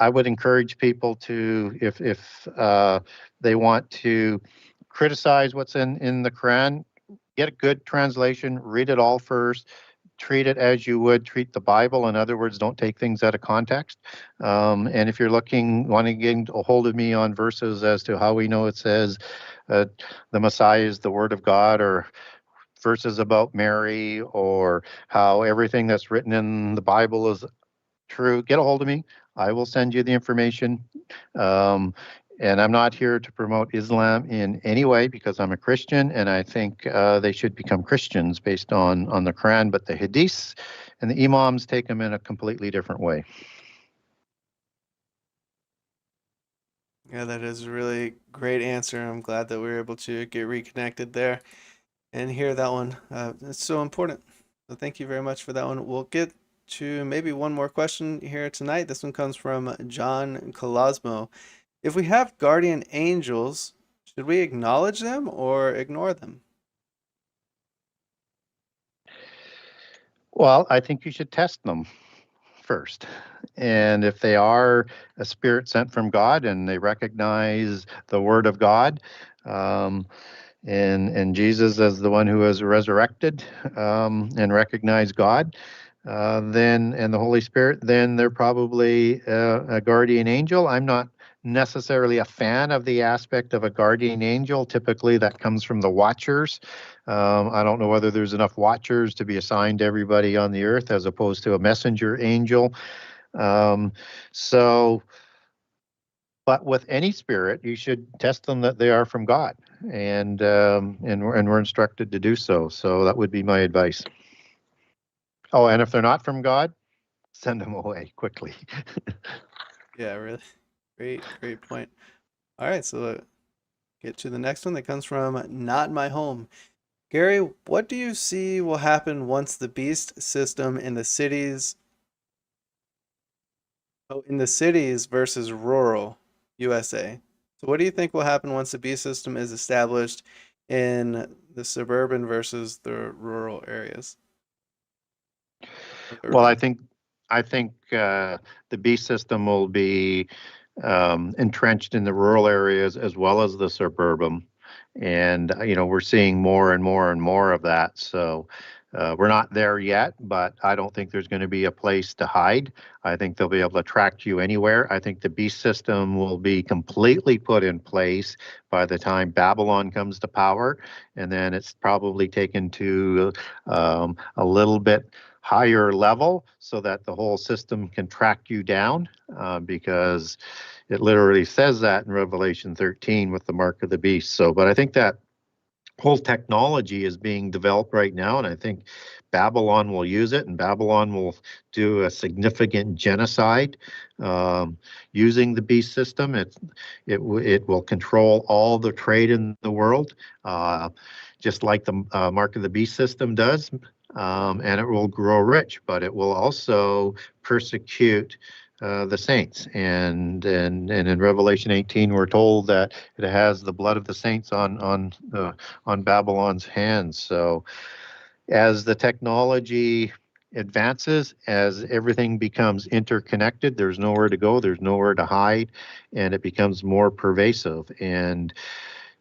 I would encourage people to, if they want to criticize what's in the Quran, get a good translation, read it all first, treat it as you would treat the Bible. In other words, don't take things out of context. And if you're wanting to get a hold of me on verses as to how we know it says the Messiah is the Word of God, or verses about Mary, or how everything that's written in the Bible is true, get a hold of me. I will send you the information. Um, and I'm not here to promote Islam in any way because I'm a Christian, and I think they should become Christians based on the Quran. But the Hadiths and the Imams take them in a completely different way. Yeah, that is a really great answer. I'm glad that we were able to get reconnected there and hear that one. It's so important. So, thank you very much for that one. We'll get to maybe one more question here tonight. This one comes from John Colosmo. If we have guardian angels, should we acknowledge them or ignore them? Well, I think you should test them first. And if they are a spirit sent from God and they recognize the Word of God, um, and Jesus as the one who was resurrected, and recognize God, then and the Holy Spirit, then they're probably a guardian angel. I'm not necessarily a fan of the aspect of a guardian angel. Typically, that comes from the Watchers. I don't know whether there's enough Watchers to be assigned to everybody on the earth as opposed to a messenger angel. Um, so, but with any spirit, you should test them that they are from God, and we're instructed to do so. So that would be my advice. Oh, and if they're not from God, send them away quickly. Yeah, really. Great point. All right, so get to the next one that comes from Not My Home. Gary, what do you see will happen once the beast system in the cities versus rural USA? So what do you think will happen once the beast system is established in the suburban versus the rural areas? Well, Urban. I think the beast system will be entrenched in the rural areas as well as the suburban, and we're seeing more and more and more of that. So we're not there yet, but I don't think there's going to be a place to hide. I think they'll be able to track you anywhere. I think the beast system will be completely put in place by the time Babylon comes to power, and then it's probably taken to a little bit higher level so that the whole system can track you down, because it literally says that in Revelation 13 with the mark of the beast. So, but I think that whole technology is being developed right now, and I think Babylon will use it, and Babylon will do a significant genocide using the beast system. It will control all the trade in the world, just like the mark of the beast system does, and it will grow rich, but it will also persecute the saints, and in Revelation 18, we're told that it has the blood of the saints on Babylon's hands. So, as the technology advances, as everything becomes interconnected, there's nowhere to go, there's nowhere to hide, and it becomes more pervasive. And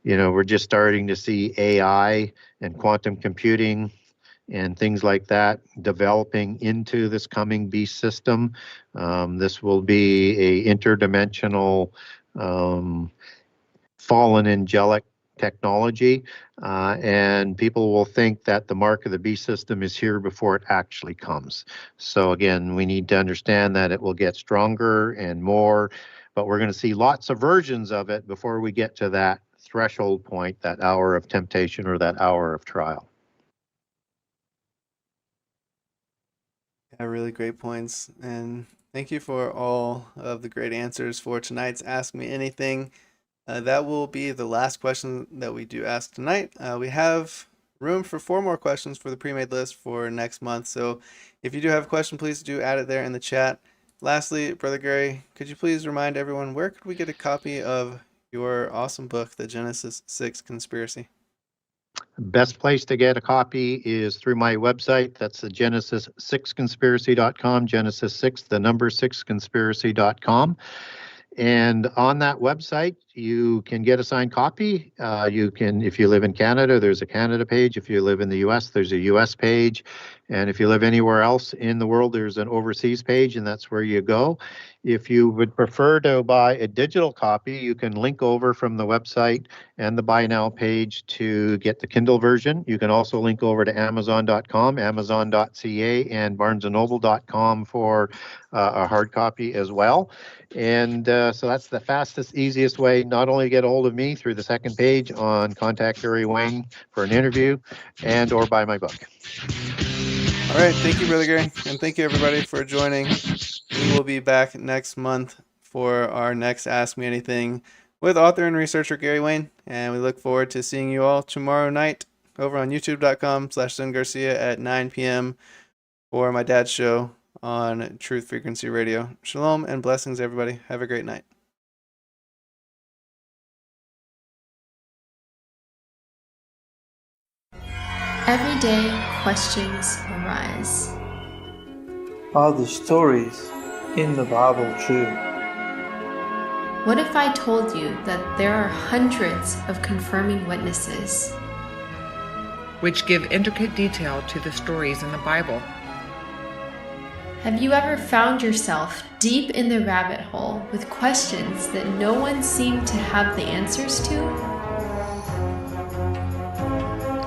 we're just starting to see AI and quantum computing and things like that developing into this coming beast system. This will be a interdimensional fallen angelic technology, and people will think that the mark of the beast system is here before it actually comes. So again, we need to understand that it will get stronger and more, but we're going to see lots of versions of it before we get to that threshold point, that hour of temptation or that hour of trial. Yeah, really great points. And thank you for all of the great answers for tonight's Ask Me Anything. That will be the last question that we do ask tonight. We have room for 4 more questions for the pre-made list for next month. So if you do have a question, please do add it there in the chat. Lastly, Brother Gary, could you please remind everyone, where could we get a copy of your awesome book, The Genesis 6 Conspiracy? Best place to get a copy is through my website. That's the Genesis6conspiracy.com, Genesis 6, the number 6conspiracy.com. And on that website, you can get a signed copy. You can, if you live in Canada, there's a Canada page. If you live in the US, there's a US page. And if you live anywhere else in the world, there's an overseas page, and that's where you go. If you would prefer to buy a digital copy, you can link over from the website and the Buy Now page to get the Kindle version. You can also link over to Amazon.com, Amazon.ca, and BarnesandNoble.com for a hard copy as well. And so that's the fastest, easiest way, not only to get a hold of me through the second page on Contact Gary Wayne for an interview and or buy my book. All right, thank you, Brother Gary, and thank you everybody for joining. We will be back next month for our next Ask Me Anything with author and researcher Gary Wayne, and we look forward to seeing you all tomorrow night over on youtube.com/ZenGarcia at 9 p.m. for my dad's show on Truth Frequency Radio. Shalom and blessings, everybody. Have a great night. Every day, questions arise. Are the stories in the Bible true? What if I told you that there are hundreds of confirming witnesses? which give intricate detail to the stories in the Bible. Have you ever found yourself deep in the rabbit hole with questions that no one seemed to have the answers to?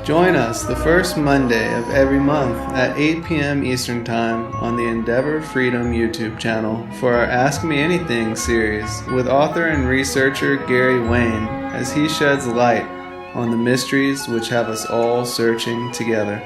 Join us the first Monday of every month at 8 p.m. Eastern Time on the Endeavor Freedom YouTube channel for our Ask Me Anything series with author and researcher Gary Wayne as he sheds light on the mysteries which have us all searching together.